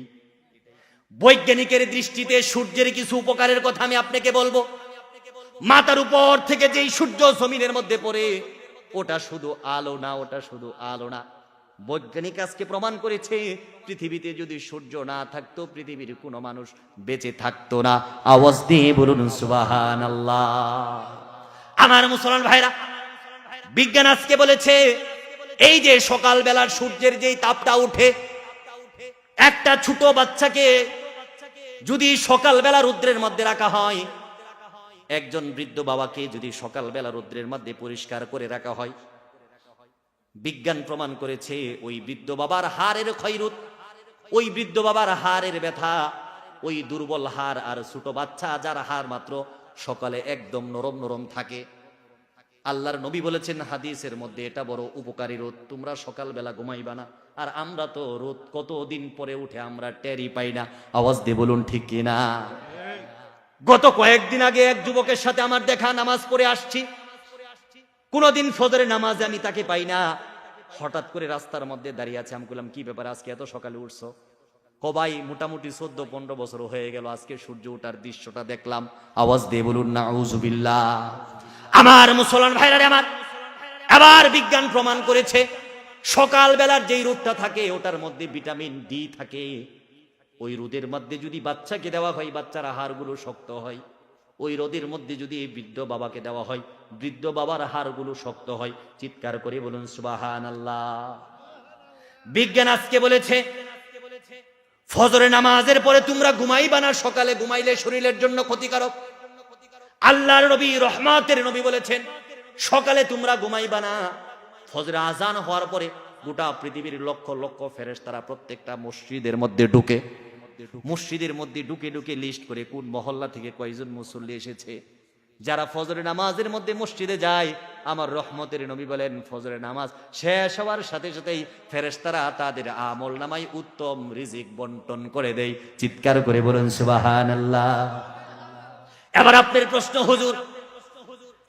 Speaker 1: বৈজ্ঞানিকের দৃষ্টিতে সূর্যের কিছু উপকারের কথা আমি আপনাকে বলবো। মাথার উপর থেকে যেই সূর্য জমিনের মধ্যে পড়ে, ওটা শুধু আলো না, ওটা শুধু আলো না। বৈজ্ঞানিক আজকে প্রমাণ করেছে, পৃথিবীতে যদি সূর্য না থাকতো, পৃথিবীর কোনো মানুষ বেঁচে থাকতো না। আওয়াজ দিয়ে বলুন সুবহানাল্লাহ। আমার মুসলমান ভাইরা, বিজ্ঞান আজকে বলেছে, এই যে সকাল বেলার সূর্যের যেই তাপটা উঠে, একটা ছোট বাচ্চাকে যদি সকাল বেলা রৌদ্রের মধ্যে রাখা হয়, একজন বৃদ্ধ বাবাকে যদি সকাল বেলা রৌদ্রের মধ্যে পরিষ্কার করে রাখা হয়, বিজ্ঞান প্রমাণ করেছে ওই বৃদ্ধ বাবার হাড়ের ক্ষয়রোধ, ওই বৃদ্ধ বাবার হাড়ের ব্যথা ওই দুর্বল হাড় আর ছোট বাচ্চা যার হাড় মাত্র সকালে একদম নরম নরম থাকে। আল্লাহর নবী বলেছেন হাদিসের মধ্যে, এটা বড় উপকারী রোদ, তোমরা সকালবেলা ঘুমাইবা না। আর আমরা তো রোদ কতদিন পরে উঠে আমরা টেরই পাই না। আওয়াজ দিয়ে বলুন ঠিক কিনা। গত কয়েকদিন আগে এক যুবকের সাথে আমার দেখা, নামাজ পড়ে আসছি, কোনদিন ফজরের নামাজে আমি তাকে পাই না। হঠাৎ করে রাস্তার মধ্যে দাঁড়িয়ে আছে। আমি বললাম কি ব্যাপার, আজকে এত সকালে উঠছো? কবাই মোটামুটি 14-15 বছর হয়ে গেল আজকে সূর্য ওঠার দৃশ্যটা দেখলাম। আওয়াজ দিয়ে বলুন নাউজুবিল্লাহ। আমার মুসলমান ভাইরা আমার, আবার বিজ্ঞান প্রমাণ করেছে সকাল বেলার যেই রোদটা থাকে ওটার মধ্যে ভিটামিন ডি থাকে। ওই রোদের মধ্যে যদি বাচ্চাকে দেওয়া হয় বাচ্চার হাড়গুলো শক্ত হয়। ওই রোদের মধ্যে যদি বৃদ্ধ বাবাকে দেওয়া হয় বৃদ্ধ বাবার হাড়গুলো শক্ত হয়। চিৎকার করে বলুন সুবহানাল্লাহ। বিজ্ঞান আজকে বলেছে ফজরের নামাজের পরে তোমরা ঘুমাইবা না, সকালে ঘুমাইলে শরীরের জন্য ক্ষতিকারক। আল্লাহর নবী রহমতের নবী বলেছেন সকালে তোমরা ঘুমাইবা না। ফজরে আজান হওয়ার পরে গোটা পৃথিবীর লক্ষ লক্ষ ফেরেশতারা প্রত্যেকটা মসজিদের মধ্যে ঢুকে, মসজিদের মধ্যে ঢুকে ঢুকে লিস্ট করে কোন মহল্লা থেকে কয়জন মুসল্লি এসেছে। যারা ফজরের নামাজের মধ্যে মসজিদে যায়, আমার রহমতের নবী বলেন ফজরের নামাজ শেষ হওয়ার সাথে সাথেই ফেরেশতারা তাদের আমল নামায় উত্তম রিজিক বন্টন করে দেয়। চিৎকার করে বলুন সুবহানাল্লাহ। এবার আপনার প্রশ্ন, হুজুর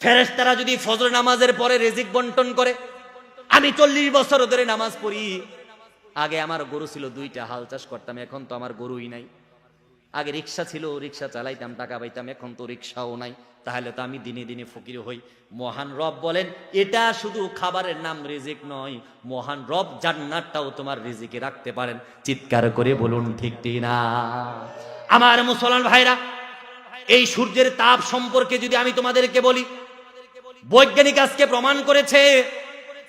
Speaker 1: ফেরেশতারা যদি ফজর নামাজের পরে রিজিক বন্টন করে, আমি 40 বছর ধরে নামাজ পড়ি, আগে আমার গরু ছিল 2টা, হাল চাষ করতাম, এখন তো আমার গরুই নাই। আগে রিক্সা ছিল, রিক্সা চালাইতাম, টাকা পাইতাম, এখন তো রিক্সাও নাই, তাহলে তো আমি দিনে দিনে ফকির হই। মহান রব বলেন এটা শুধু খাবারের নাম রিজিক নয়, মহান রব জান্নাতটাও তোমার রিজিকে রাখতে পারেন। চিৎকার করে বলুন ঠিক না। আমার মুসলমান ভাইরা, এই সূর্যের তাপ সম্পর্কে যদি আমি তোমাদেরকে বলি, বৈজ্ঞানিক আজকে প্রমাণ করেছে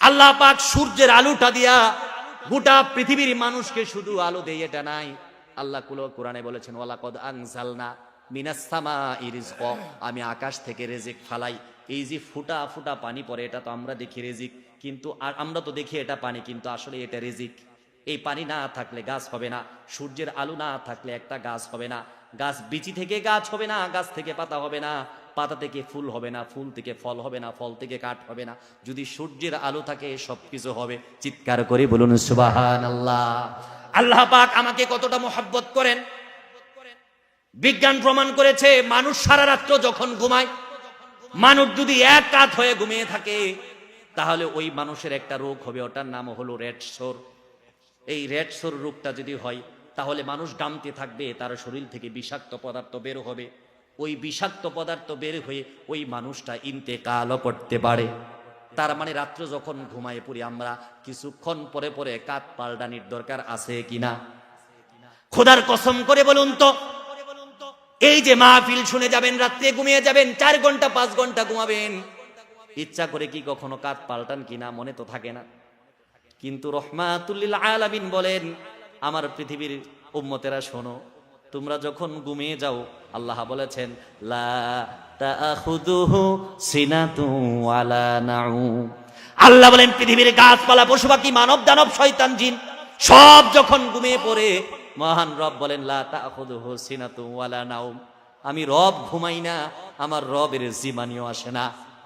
Speaker 1: আল্লাহ পাক সূর্যের আলোটা দিয়া গোটা পৃথিবীর মানুষকে শুধু আলো দেয় এটা নাই। আল্লাহ কোরআনে বলেছেন ওয়ালাকাদ আনজালনা মিনাস সামাই রিজকা, আমি আকাশ থেকে রিজিক ফালাই। এই যে ফুটা ফুটা পানি পড়ে এটা তো আমরা দেখি রিজিক, কিন্তু আমরা তো দেখি এটা পানি, কিন্তু আসলে এটা রিজিক। এই পানি না থাকলে গাছ হবে না, সূর্যের আলো না থাকলে একটা গাছ হবে না, গাছ বিচি থেকে গাছ হবে না, গাছ থেকে পাতা হবে না, পাতা থেকে ফুল হবে না, ফুল থেকে ফল হবে না, ফল থেকে কাঠ হবে না। যদি সূর্যের আলো থাকে সবকিছু হবে। চিৎকার করে বলুন সুবহানাল্লাহ। আল্লাহ পাক আমাকে কতটা মহব্বত করেন। বিজ্ঞান প্রমাণ করেছে মানুষ সারা রাত্র যখন ঘুমায়, মানুষ যদি এক কাত হয়ে ঘুমিয়ে থাকে তাহলে ওই মানুষের একটা রোগ হবে, ওটার নাম হলো রেড সোর। এই রেড সোর রোগটা যদি হয় তাহলে মানুষ ঘামতে থাকবে, তার শরীর থেকে বিষাক্ত পদার্থ বের হবে। ওই বিষাক্ত পদার্থ বের হয়ে ওই মানুষটা ইন্তেকালও করতে পারে। তার মানে রাত্র যখন ঘুমায় পড়ি আমরা, কিছুক্ষণ পরে পরে কাত পাল্টানির দরকার আছে কিনা? খোদার কসম করে বলুন তো, এই যে মাহফিল শুনে যাবেন, রাত্রে ঘুমিয়ে যাবেন, 4 ঘন্টা 5 ঘন্টা ঘুমাবেন, ইচ্ছা করে কি কখনো কাত পাল্টান কিনা? মনে তো থাকে না। কিন্তু রহমাতুল লিল আলামিন বলেন আমার পৃথিবীর উম্মতেরা শোনো, তোমরা যখন ঘুমিয়ে যাও আল্লাহ বলেছেন লা তাখুযুহু সিনাতু ওয়ালা নাউম। আল্লাহ বলেন পৃথিবীর গাছপালা, পশু পাখি, মানব দানব, শয়তান জিন সব যখন ঘুমিয়ে পড়ে, মহান রব বলেন লা তাখুযুহু সিনাতু ওয়ালা নাউম। আমি রব ঘুমাই না, আমার রবের জিমানিও আসে না।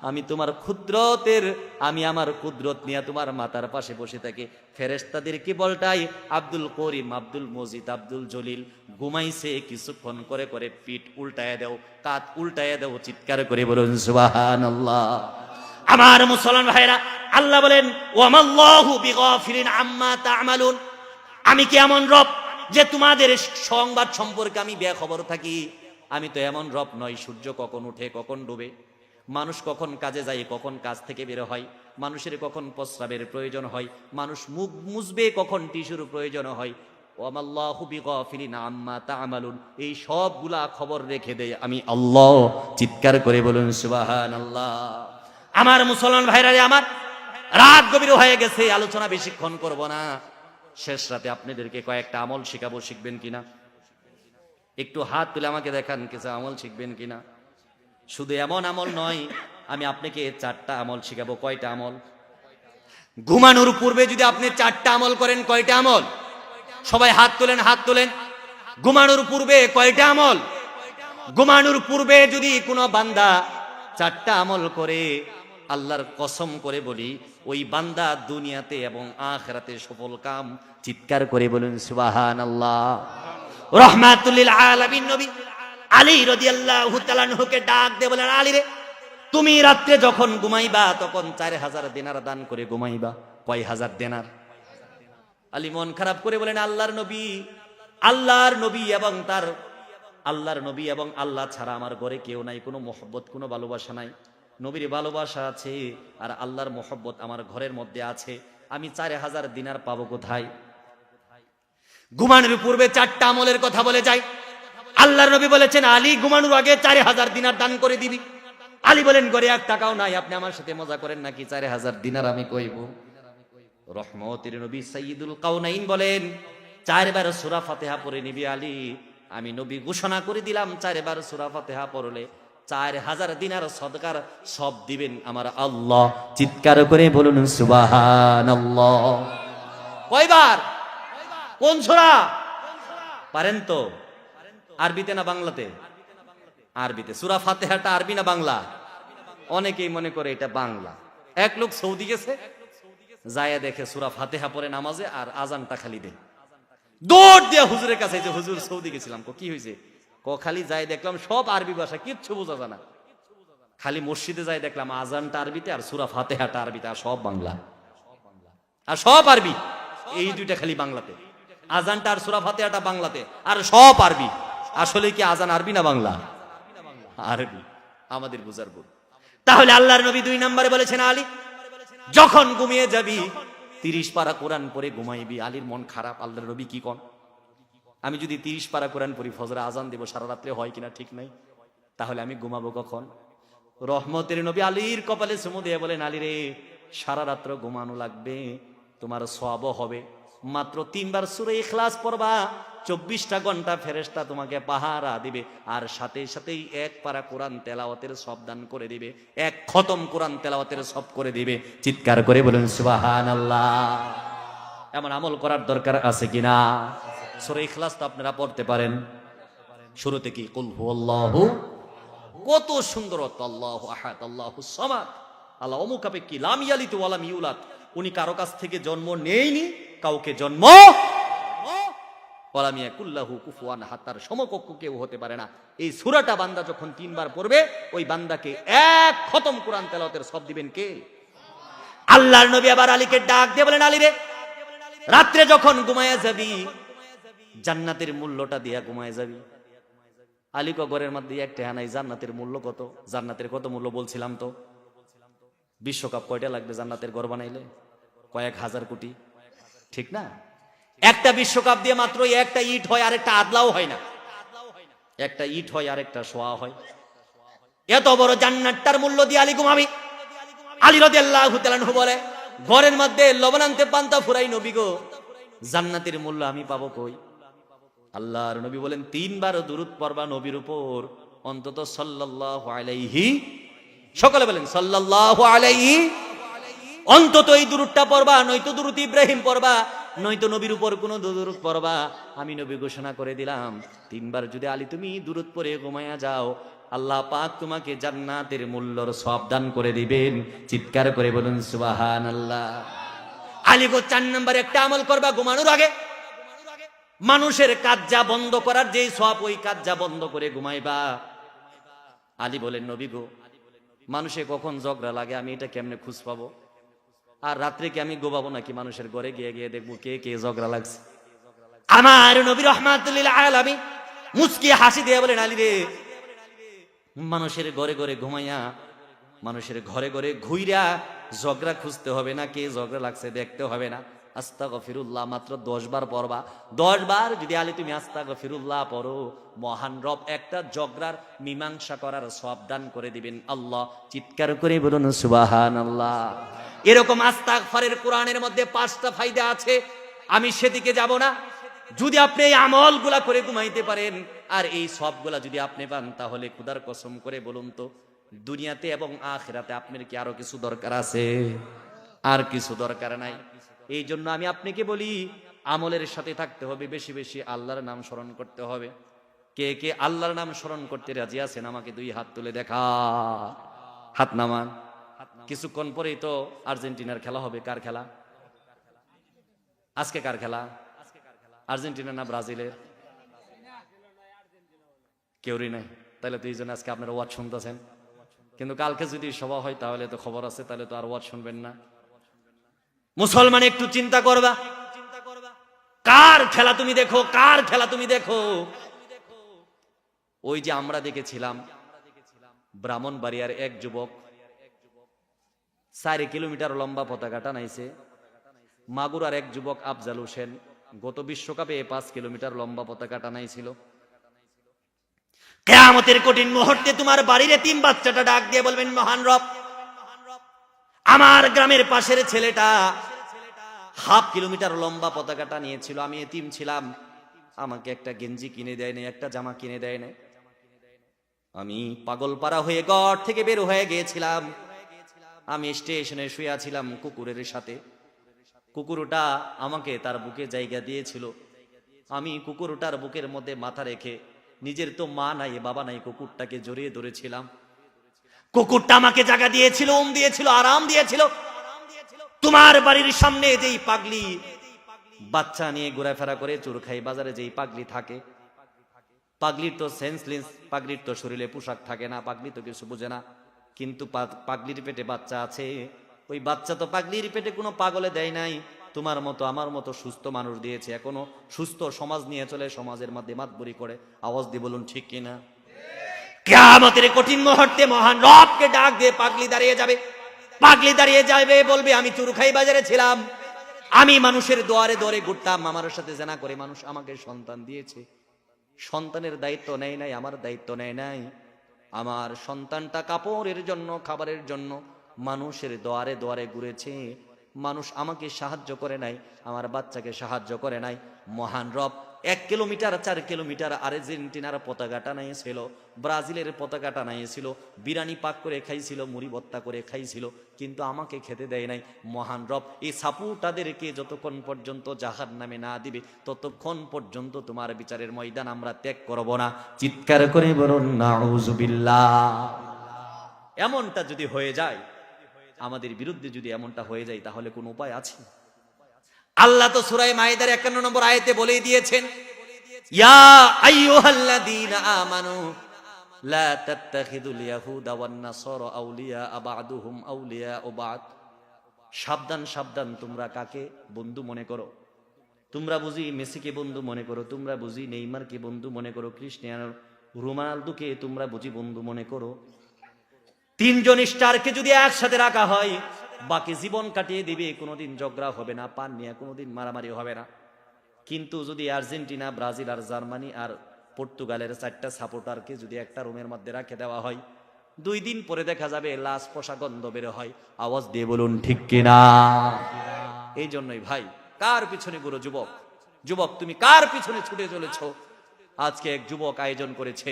Speaker 1: আমি তোমার কুদরতের, আমি আমার কুদরত নিয়ে তোমার মাথার পাশে বসে থাকি। ফেরেশতাদেরকে বলটাই আব্দুল করিম, আব্দুল মজিদ, আব্দুল জলিল ঘুমাইছে, কিছুক্ষণ করে করে পিঠ উল্টায় দাও, কাত উল্টায় দাও। চিৎকার করে বলুন সুবহানাল্লাহ। আমার মুসলমান ভাইরা, আল্লাহ বলেন ওয়ামাল্লাহু বিগাফিলিন আম্মা তা'মালুন। আমি কি এমন রব যে তোমাদের সংবাদ সম্পর্কে আমি বেখবর থাকি? আমি তো এমন রব নই। সূর্য কখন উঠে কখন ডুবে, মানুষ কখন কাজে যায় কখন কাজ থেকে বের হয়, মানুষের কখন প্রস্রাবের প্রয়োজন হয়, মানুষ মুখ মুছবে কখন টিস্যুর প্রয়োজন হয়, ওয়ামাল্লাহু বিগাফিলিন আম্মা তা'মালুন। এই সবগুলা খবর রেখে দেয় আমি আল্লাহ। চিৎকার করে বলুন সুবহানাল্লাহ। আমার মুসলমান ভাইরা আমার, রাত গভীর হয়ে গেছে, আলোচনা বেশিক্ষণ করব না। শেষ রাতে আপনাদেরকে কয়েকটা আমল শেখাবো, শিখবেন কিনা? একটু হাত তুলে আমাকে দেখান কিছু আমল শিখবেন কিনা। শুধু এমন আমল নয়, আমি আপনাকে 4টা আমল শিখাবো। কয়টা আমল? ঘুমানোর পূর্বে যদি আপনি 4টা আমল করেন, কয়টা আমল? সবাই হাত তোলেন, হাত তোলেন। ঘুমানোর পূর্বে কয়টা আমল? ঘুমানোর পূর্বে যদি কোনো বান্দা 4টা আমল করে, আল্লাহর কসম করে বলি, ওই বান্দা দুনিয়াতে এবং আখিরাতে সফল কাম। চিৎকার করে বলুন সুবহানাল্লাহ। রাহমাতুল লিল আলামিন নবী আলী রাদিয়াল্লাহু তাআলা আনহুকে ডাক দিয়ে বলেন, আলী রে, তুমি রাত্রে যখন ঘুমাইবা তখন 4000 দিনার দান করে ঘুমাইবা। কয় হাজার দিনার? আলী মন খারাপ করে বলেন, আল্লাহর নবী এবং তার আল্লাহর নবী এবং আল্লাহ ছাড়া আমার ঘরে কেউ নাই, কোনো মহব্বত, কোনো ভালোবাসা নাই। নবীর ভালোবাসা আছে আর আল্লাহর মহব্বত আমার ঘরের মধ্যে আছে, আমি 4000 দিনার পাবো কোথায়? ঘুমানোর পূর্বে 4টা আমলের কথা বলে যায়। আল্লাহর নবী বলেছেন, আলী ঘুমানোর আগে 4000 দিনার দান করে দিবি। আলী বলেন, ঘরে 1 টাকাও নাই, আপনি আমার সাথে মজা করেন নাকি? 4000 দিনার আমি কইব? রহমতের নবী সাইয়্যিদুল কাউনাইন বলেন, 4 বার সূরা ফাতিহা পড়ে নিবি আলী। আমি নবী ঘোষণা করে দিলাম, 4 বার সূরা ফাতিহা পড়লে 4000 দিনার সদকার সব দিবেন আমার আল্লাহ। চিৎকার করে বলুন সুবহানাল্লাহ। কয়বার? কোন সূরা পারেন তো? আরবিতে না বাংলাতে? আরবিতে। সূরা ফাতিহাটা আরবি না বাংলা? অনেকেই মনে করে এটা বাংলা। এক লোক সৌদি গেছে, যায় দেখে সূরা ফাতিহা পড়ে নামাজে আর আজানটা খালি দেয়। দৌড় দিয়া হুজুরের কাছে, যে হুজুর সৌদি গেছিলাম। কি হয়েছে? খালি যাই দেখলাম সব আরবি ভাষা, কিচ্ছু বোঝা যায় না। খালি মসজিদে যাই দেখলাম আজানটা আরবিতে আর সূরা ফাতিহাটা আরবিতে, আর সব বাংলা, আর সব আরবি। এই 2টা খালি বাংলাতে, আজানটা আর সূরা ফাতিহাটা বাংলাতে, আর সব আরবি। আসলে কি আজান আরবি না বাংলা? আরবি। আমাদের বুঝার ভুল। তাহলে আল্লাহর নবী 2 নম্বরে বলেছেন, আলী যখন ঘুমিয়ে যাবি 30 পারা কোরআন পড়ে ঘুমাইবি। আলীর মন খারাপ, আল্লাহর নবী কি কোন? আমি যদি 30 পারা কোরআন পড়ি, ফজরে আজান দেব, সারা রাত্রে হয় কিনা ঠিক নাই, তাহলে আমি ঘুমাবো কখন? রহমতের নবী আলীর কপালে চুমু দিয়ে বলেন, আলী রে, সারা রাত্র ঘুমানো লাগবে, তোমার সওয়াবও হবে। মাত্র 3 বার সূরা ইখলাস পড়বা, 24টা ঘন্টা ফেরেশতা তোমাকে পাহারা দিবে, আর সাথে সাথেই 1 পারা কোরআন তেলাওয়াতের সব দান করে দিবে, 1 খতম কোরআন তেলাওয়াতের সব করে দিবে। চিৎকার করে বলুন সুবহানাল্লাহ। এমন আমল করার দরকার আছে কিনা? সূরা ইখলাস তো আপনারা পড়তে পারেন। শুরুতে কি কুল হুয়াল্লাহু, কত সুন্দর, আল্লাহু আহাদ আল্লাহুস সামাদ, আল্লাহ অমুকাপেক্ষী, লাম ইয়ালিদ ওয়া লাম ইউলাদ, উনি কারো কাছ থেকে জন্ম নেয়নি, কাউকে জন্ম ওয়ালাম ইয়াকুল লাহু কুফুয়ান আহাদ, তার সমকক্ষ কেউ হতে পারে না। এই সূরাটা বান্দা যখন 3 বার পড়বে, ওই বান্দাকে 1 খতম কোরআন তেলাওয়াতের সব দিবেন কে? আল্লাহর নবী আবার আলীকে ডাক দিয়ে বলেন, আলী রে, রাত্রে যখন ঘুমায়া যাবি, জান্নাতের মূল্যটা দিয়া ঘুমায়া যাবি। আলী কো ঘরের মধ্যে 1 টাকা নাই, জান্নাতের মূল্য কত? জান্নাতের কত মূল্য বলছিলাম তো? বিশ্বকাপ কয়টা লাগবে জান্নাতের ঘর বানাইলে? কয়েক হাজার কোটি, ঠিক না? একটা বিশ্বকাপ দিয়ে মাত্র 1টা ইট হয়, আরেকটা আদলাও হয় না। একটা ইট হয়, আরেকটা সোয়া হয়। এত বড় জান্নাতটার মূল্য দিয়ে আলী ঘুমাবি? আলী রাদিয়াল্লাহু তাআলা আনহু বলে, ঘরের মধ্যে লবণ আনতে পান্তা ফুরাই, নবী গো, জান্নাতের মূল্য আমি পাবো কই? আল্লাহর নবী বলেন, 3 বার দুরূদ পড়বা নবীর উপর, অন্তত সাল্লাল্লাহু আলাইহি, সকলে বলেন সাল্লাল্লাহু আলাইহি, অন্তত এই দুরূদটা পড়বা, নয়তো দুরূদ ইব্রাহিম পড়বা, নয়তো নবীর উপর কোন দুরূদ পড়বা। আমি নবী ঘোষণা করে দিলাম, 3 বার যদি আলী তুমি দুরূদ পড়ে ঘুমায়া যাও, আল্লাহ পাক তোমাকে জান্নাতের মূল্যর সওয়াব দান করে দিবেন। চিৎকার করে বলুন সুবহানাল্লাহ। আলী গো 4 নম্বর একটা আমল করবা ঘুমানোর আগে, মানুষের কাজ যা বন্ধ করার যে সওয়াব, ওই কাজ যা বন্ধ করে ঘুমাইবা। আলী বলেন, নবী গো, মানুষে কখন ঝগড়া লাগে আমি এটা কেমনে খুঁজ পাবো? আর রাত্রে কি আমি ঘুমাবো নাকি মানুষের ঘরে গিয়ে গিয়ে দেখবো কে কে ঝগড়া লাগছে? আমার নবী রাহমাতুল লিল আলামিন মুস্কি হাসি দিয়ে বলেন, আলী রে, মানুষের ঘরে ঘরে ঘুমাইয়া, মানুষের ঘরে ঘরে ঘুইরা ঝগড়া খুঁজতে হবে না, কে ঝগড়া লাগছে দেখতে হবে না। আস্তাগফিরুল্লাহ মাত্র 10 বার পড়বা। 10 বার যদি আলী তুমি আস্তাগফিরুল্লাহ পড়ো, মহান রব একটা ঝগড়ার মীমাংসা করার সওয়াব দান করে দিবেন আল্লাহ। চিৎকার করে বলুন সুবহানাল্লাহ। এরকম আস্তাগফারের কোরআনের মধ্যে 5টা ফায়দা আছে, আমি সেদিকে যাব না। যদি আপনি এই আমলগুলা করে ঘুমাইতে পারেন আর এই সবগুলা যদি আপনি পান, তাহলে খোদার কসম করে বলুন তো, দুনিয়াতে এবং আখিরাতে আপনার কি আরো কিছু দরকার আছে? আর কিছু দরকার নাই। এই জন্য আমি আপনাকে বলি, আমলের সাথে থাকতে হবে, বেশি বেশি আল্লাহর নাম স্মরণ করতে হবে। কে কে আল্লাহর নাম স্মরণ করতে রাজি আছেন আমাকে 2 হাত তুলে দেখা। হাত নামান। কিছুক্ষণ পরেই তো আর্জেন্টিনার খেলা হবে। কার খেলা আজকে? কার খেলা? আর্জেন্টিনা না ব্রাজিলের? কেউরই নাই। তাহলে তো এই জন্য আজকে আপনারা ওয়াজ শুনতেছেন, কিন্তু কালকে যদি সভা হয় তাহলে তো খবর আছে, তাহলে তো আর ওয়াজ শুনবেন না। মুসলমান একটু চিন্তা করবা, কার খেলা তুমি দেখো, কার খেলা তুমি দেখো। ওই যে আমরা দেখেছিলাম ব্রাহ্মণবাড়িয়ার এক যুবক 4 কিলোমিটার লম্বা পতাকা টানাইছে। মাগুরার এক যুবক আফজাল হোসেন গত বিশ্বকাপে 5 কিলোমিটার লম্বা পতাকা টানাইছিল। কিয়ামতের কঠিন মুহূর্তে তোমার বাড়ির এতিম বাচ্চাটা ডাক দিয়ে বলবেন, মহান রব, আমার গ্রামের পাশের ছেলেটা 1/2 কিলোমিটার লম্বা পতাকাটা নিয়েছিল, আমি এতিম ছিলাম, আমাকে একটা গেঞ্জি কিনে দেয় নাই, একটা জামা কিনে দেয় নাই। আমি পাগলপাড়া হয়ে ঘর থেকে বের হয়ে গিয়েছিলাম। আমি স্টেশনে শুয়ে আছিলাম কুকুরের সাথে। কুকুরটা আমাকে তার বুকে জায়গা দিয়েছিল। আমি কুকুরটার বুকের মধ্যে মাথা রেখে, নিজের তো মা নাই বাবা নাই, কুকুরটাকে জড়িয়ে ধরেছিলাম। কুকুরটা আমাকে জায়গা দিয়েছিল, দিয়েছিল, আরাম দিয়েছিল। তোমার বাড়ির সামনে যেই পাগলি বাচ্চা নিয়ে ঘোরাফেরা করে চুরখাই বাজারে যেই পাগলি থাকে, পাগলির তো সেন্সলেস, পাগলির তো শরীরে পোশাক থাকে না, পাগলি তো কিছু বুঝে না, কিন্তু পাগলির পেটে বাচ্চা আছে। ওই বাচ্চা তো পাগলির পেটে কোনো পাগলে দেয় নাই, তোমার মতো আমার মতো সুস্থ মানুষ দিয়েছে। এখনো সুস্থ সমাজ নিয়ে চলে, সমাজের মধ্যে মাতবরি করে। আওয়াজ দিয়ে বলুন ঠিক কিনা। কিয়ামতের কঠিন মুহূর্তে মহান রবকে ডাক দিয়ে পাগলি দাঁড়িয়ে যাবে। পাগলি দাঁড়িয়ে যাবে, বলবে, আমি চুরখাই বাজারে ছিলাম, আমি মানুষের দুয়ারে দুয়ারে ঘুরতাম, আমার সাথে জেনা করে মানুষ আমাকে সন্তান দিয়েছে। সন্তানের দায়িত্ব নেয় নাই, আমার দায়িত্ব নেয় নাই। আমার সন্তানটা কাপড়ের জন্য, খাবারের জন্য মানুষের দুয়ারে দুয়ারে ঘুরেছে, মানুষ আমাকে সাহায্য করে নাই, আমার বাচ্চাকে সাহায্য করে নাই। মহান রব 1 কিলোমিটার 4 কিলোমিটার আর্জেন্টিনার পতাকা টানাইছিল, ব্রাজিলের পতাকা টানাইছিল, বিরিয়ানি পাক করে খাইছিল, মুড়ি ভর্তা করে খাইছিল, কিন্তু আমাকে খেতে দেয় নাই। মহান রব এই সাপুটাদেরকে যতক্ষণ পর্যন্ত জাহান্নামে না দিবে ততক্ষণ পর্যন্ত তোমার বিচারের ময়দান আমরা ত্যাগ করব না। চিৎকার করে বলুন নাউজুবিল্লাহ। এমনটা যদি হয়ে যায়, আমাদের বিরুদ্ধে যদি এমনটা হয়ে যায়, তাহলে কোন উপায় আছে? আল্লাহ তো সূরা মাইদার 51 নম্বর আয়াতে বলেই দিয়েছেন, ইয়া আইয়ুহাল্লাযীনা আমানু লা তাত্তাখিযুল ইয়াহুদা ওয়ান নাসারা আউলিয়া বা'দুহুম আউলিয়া বা'দ। সাবধান সাবধান, তোমরা কাকে বন্ধু মনে করো? তোমরা বুঝি মেসিকে বন্ধু মনে করো, তোমরা বুঝি নেইমারকে বন্ধু মনে করো, ক্রিস্টিয়ানো রোনালদোকে তোমরা বুঝি বন্ধু মনে করো। 3 জন স্টারকে যদি একসাথে রাখা হয়, বাকি জীবন কাটিয়ে দিবে, কোনোদিন ঝগড়া হবে না, পান নিয়ে কোনোদিন মারামারি হবে না। কিন্তু যদি আর্জেন্টিনা, ব্রাজিল আর জার্মানি আর পর্তুগালের 4টা সাপোর্টারকে যদি একটা রুমের মধ্যে রাখে দেওয়া হয়, 2 দিন পরে দেখা যাবে লাশ পোষা গন্ধ বের হয়। আওয়াজ দিয়ে বলুন ঠিক কিনা। এই জন্যই ভাই, কার পিছনে গুলো যুবক, যুবক তুমি কার পিছনে ছুটে চলেছ? আজকে এক যুবক আয়োজন করেছে,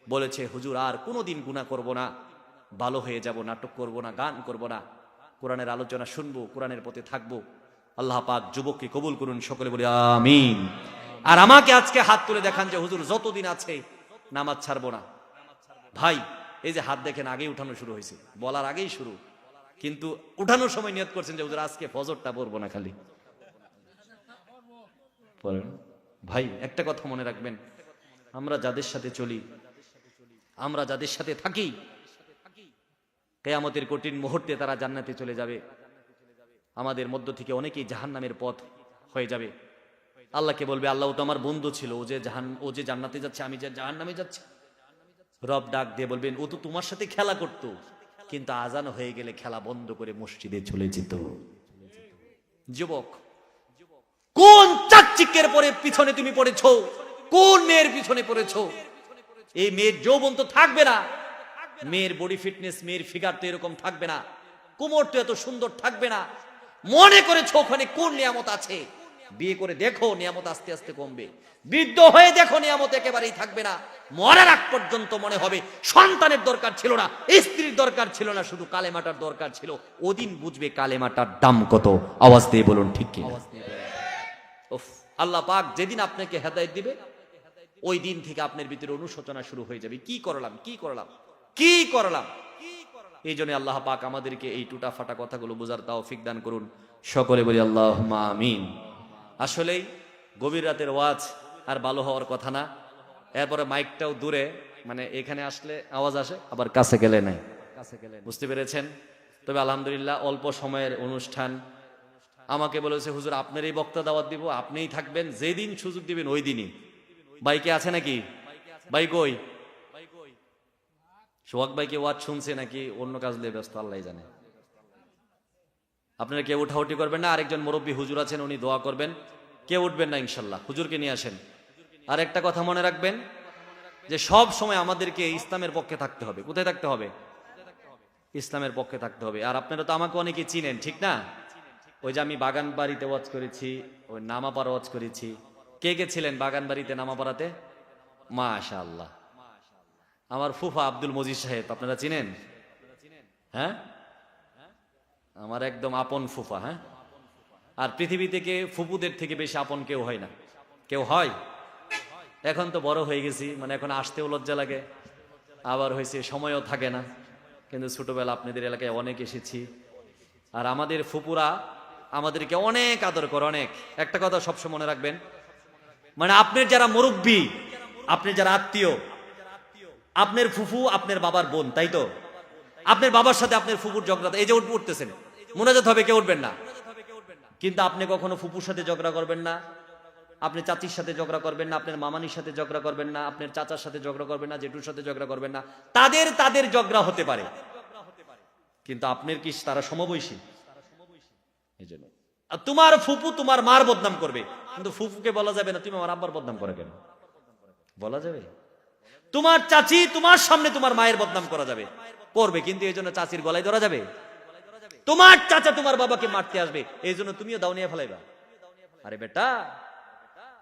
Speaker 1: বলেছে, হুজুর আর কোনোদিন গুনাহ করব না, ভালো হয়ে যাব, নাটক করব না, গান করব না, কোরআনের আলোচনা শুনবো, কোরআনের পথে থাকবো। আল্লাহ পাক যুবককে কবুল করুন, সকলে বলি আমিন। আর আমাকে আজকে হাত তুলে দেখান যে হুজুর যতদিন আছে নামাজ ছাড়বো না। ভাই এই যে হাত দেখেন, আগেই উঠানো শুরু হয়েছে, বলার আগেই শুরু, কিন্তু উঠানোর সময় নিয়ত করছেন যে হুজুর আজকে ফজরটা পড়বো না, খালি পড়েন। ভাই একটা কথা মনে রাখবেন, আমরা যাদের সাথে চলি, আমরা যাদের সাথে থাকি, কিয়ামতের কঠিন মুহূর্তে তারা জান্নাতে চলে যাবে। আমাদের মধ্য থেকে অনেকেই জাহান্নামের পথ হয়ে যাবে। আল্লাহকে বলবে, আল্লাহ তো আমার বন্ধু ছিল, ও যে জান্নাতে যাচ্ছে, আমি যে জাহান্নামে যাচ্ছি। রব ডাক দিয়ে বলবেন, ও তো তোমার সাথে খেলা করতো, কিন্তু আজান হয়ে গেলে খেলা বন্ধ করে মসজিদে চলে যেত। যুবক, কোন চাকচিকের পরে পিছনে তুমি পড়েছো? কোন মেয়ের পিছনে পড়েছো? এই মেয়ের যৌবন তো থাকবে না, মেয়ের বডি ফিটনেস, মেয়ের ফিগার তো এরকম থাকবে না, কোমর তো এত সুন্দর থাকবে না। মনে করেছো ওখানে কোন নিয়ামত আছে? বিয়ে করে দেখো, নিয়ামত আস্তে আস্তে কমবে। বৃদ্ধ হয়ে দেখো, নিয়ামত একেবারেই থাকবে না। মরার আগ পর্যন্ত মনে হবে সন্তানের দরকার ছিল না, স্ত্রীর দরকার ছিল না, শুধু কালেমাটার দরকার ছিল। ওদিন বুঝবে কালেমাটার দাম কত। আওয়াজ দিয়ে বলুন ঠিক কি। উফ, আল্লাহ পাক যেদিন আপনাকে হেদায়েত দিবে ওই দিন থেকে আপনার ভিতরে অনুশোচনা শুরু হয়ে যাবে, কি করলাম কি করলাম কি করলাম। এই জন্য আল্লাহ পাক আমাদেরকে এই টুটা ফাটা কথাগুলো বোঝার তৌফিক দান করুন, সকলে বলি আল্লাহুম্মা আমিন। আসলেই গভীর রাতের ওয়াজ আর ভালো হওয়ার কথা না। এরপরে মাইকটাও দূরে, মানে এখানে আসলে আওয়াজ আসে, আবার কাছে গেলে নাই, বুঝতে পেরেছেন? তবে আলহামদুলিল্লাহ অল্প সময়ের অনুষ্ঠান। আমাকে বলেছে হুজুর আপনার এই বক্তা দাওয়াত দিব, আপনিই থাকবেন, যেদিন সুযোগ দিবেন ওই দিনই। বাইকে আছে নাকি? ভাই কই? সোহাগ ভাইকে ওয়াজ শুনছে নাকি অন্য কাজ নিয়ে ব্যস্ত, আল্লাহ জানে। আপনারা কেউ উঠাউঠি করবেন না। আরেকজন মুরব্বী হুজুর আছেন, উনি দোয়া করবেন। কেউ উঠবেন না ইনশাল্লাহ, হুজুরকে নিয়ে আসেন। আর একটা কথা মনে রাখবেন যে সব সময় আমাদেরকে ইসলামের পক্ষে থাকতে হবে। কোথায় থাকতে হবে? ইসলামের পক্ষে থাকতে হবে। আর আপনারা তো আমাকে অনেকে চিনেন, ঠিক না? ওই যে আমি বাগান বাড়িতে ওয়াজ করেছি, ওই নামাপাড়া ওয়াজ করেছি। কে কে ছিলেন বাগান বাড়িতে নামাপাড়াতে? মাশাআল্লাহ। আমার ফুফা আব্দুল মজিদ সাহেব আপনারা চিনেন? হ্যাঁ, আমার একদম আপন ফুফা। হ্যাঁ, আর পৃথিবী থেকে ফুপুদের থেকে বেশি আপন কেউ হয় না। কেউ হয়? এখন তো বড় হয়ে গেছি, মানে এখন আসতেও লজ্জা লাগে, আবার হয়েছে সময়ও থাকে না। কিন্তু ছোটবেলা আপনাদের এলাকায় অনেক এসেছি। আর আমাদের ফুপুরা আমাদেরকে অনেক আদর করে, অনেক। একটা কথা সবসময় মনে রাখবেন, মানে আপনার যারা মুরব্বী, আপনার যারা আত্মীয়, আপনার ফুফু আপনার বাবার বোন, তাই তো? আপনার বাবার সাথে আপনার ফুপুর ঝগড়া, এই যে উঠতেছেন মোনাজাত হবে, কেউ উঠবেন না। কিন্তু আপনি কখনো ফুপুর সাথে ঝগড়া করবেন না, আপনি চাচির সাথে ঝগড়া করবেন না, আপনার মামানির সাথে ঝগড়া করবেন না, আপনার চাচার সাথে ঝগড়া করবেন না, জেঠুর সাথে ঝগড়া করবেন না। তাদের ঝগড়া হতে পারে, কিন্তু আপনার কি তারা সমবয়সী? এই জন্য তোমার ফুপু তোমার মার বদনাম করবে, কিন্তু ফুফুকে বলা যাবে না তুমি আমার আব্বার বদনাম করে কেন, বলা যাবে? তোমার চাচি তোমার সামনে তোমার মায়ের বদনাম করা যাবে, করবে, কিন্তু এই জন্য চাচির গলায় ধরা যাবে? তোমার চাচা তোমার বাবাকে মারতে আসবে, এই জন্য তুমিও দাউনিয়া ফেলাইবা? আরে বেটা,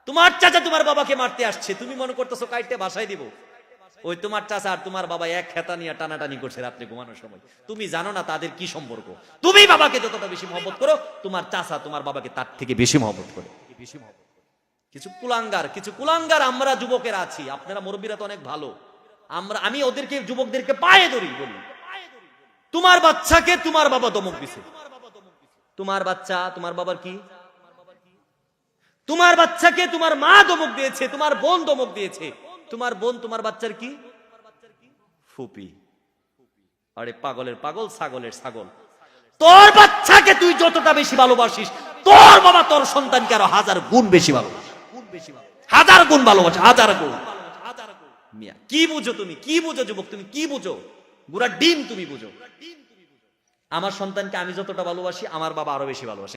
Speaker 1: তোমার চাচা তোমার বাবাকে মারতে আসছে, তুমি মনে করতেছো কাইটে ভাষায় দিব। ওই তোমার চাচা আর তোমার বাবা এক খেতা নিয়ে টানাটানি করছে রাত্রে ঘুমানোর সময়। তুমি জানো না তাদের কি সম্পর্ক। তুমি বাবাকে যতটা বেশি মহব্বত করো, তোমার চাচা তোমার বাবাকে তার থেকে বেশি মহব্বত করে। কিছু কুলাঙ্গার আমরা যুবকেরা আছি, আপনারা মুরব্বীরা তো অনেক ভালো। আমি ওদেরকে যুবকদেরকে পায়ে ধরি, বলি তোমার বাচ্চাকে তোমার বাবা ধমক দিছে। তোমার বাচ্চা তোমার বাবার কি? তোমার বাচ্চাকে তোমার মা ধমক দিয়েছে, তোমার বোন ধমক দিয়েছে। তোমার বোন তোমার বাচ্চার কি? ফুপি। আরে পাগলের পাগল, ছাগলের ছাগল। তোর বাচ্চাকে তুই যতটা বেশি ভালোবাসিস, তোর বাবা তোর সন্তানকে আরো 1000 গুণ বেশি ভালোবাসে, 1000 গুণ ভালোবাসে, 1000 গুণ। মিয়া কি বুঝো তুমি? কি বুঝো যুবক? তুমি কি বুঝো? গুড়া ডিম তুমি বুঝো। আমার সন্তানকে আমি যতটা ভালোবাসি, আমার বাবা আরো বেশি ভালোবাসে।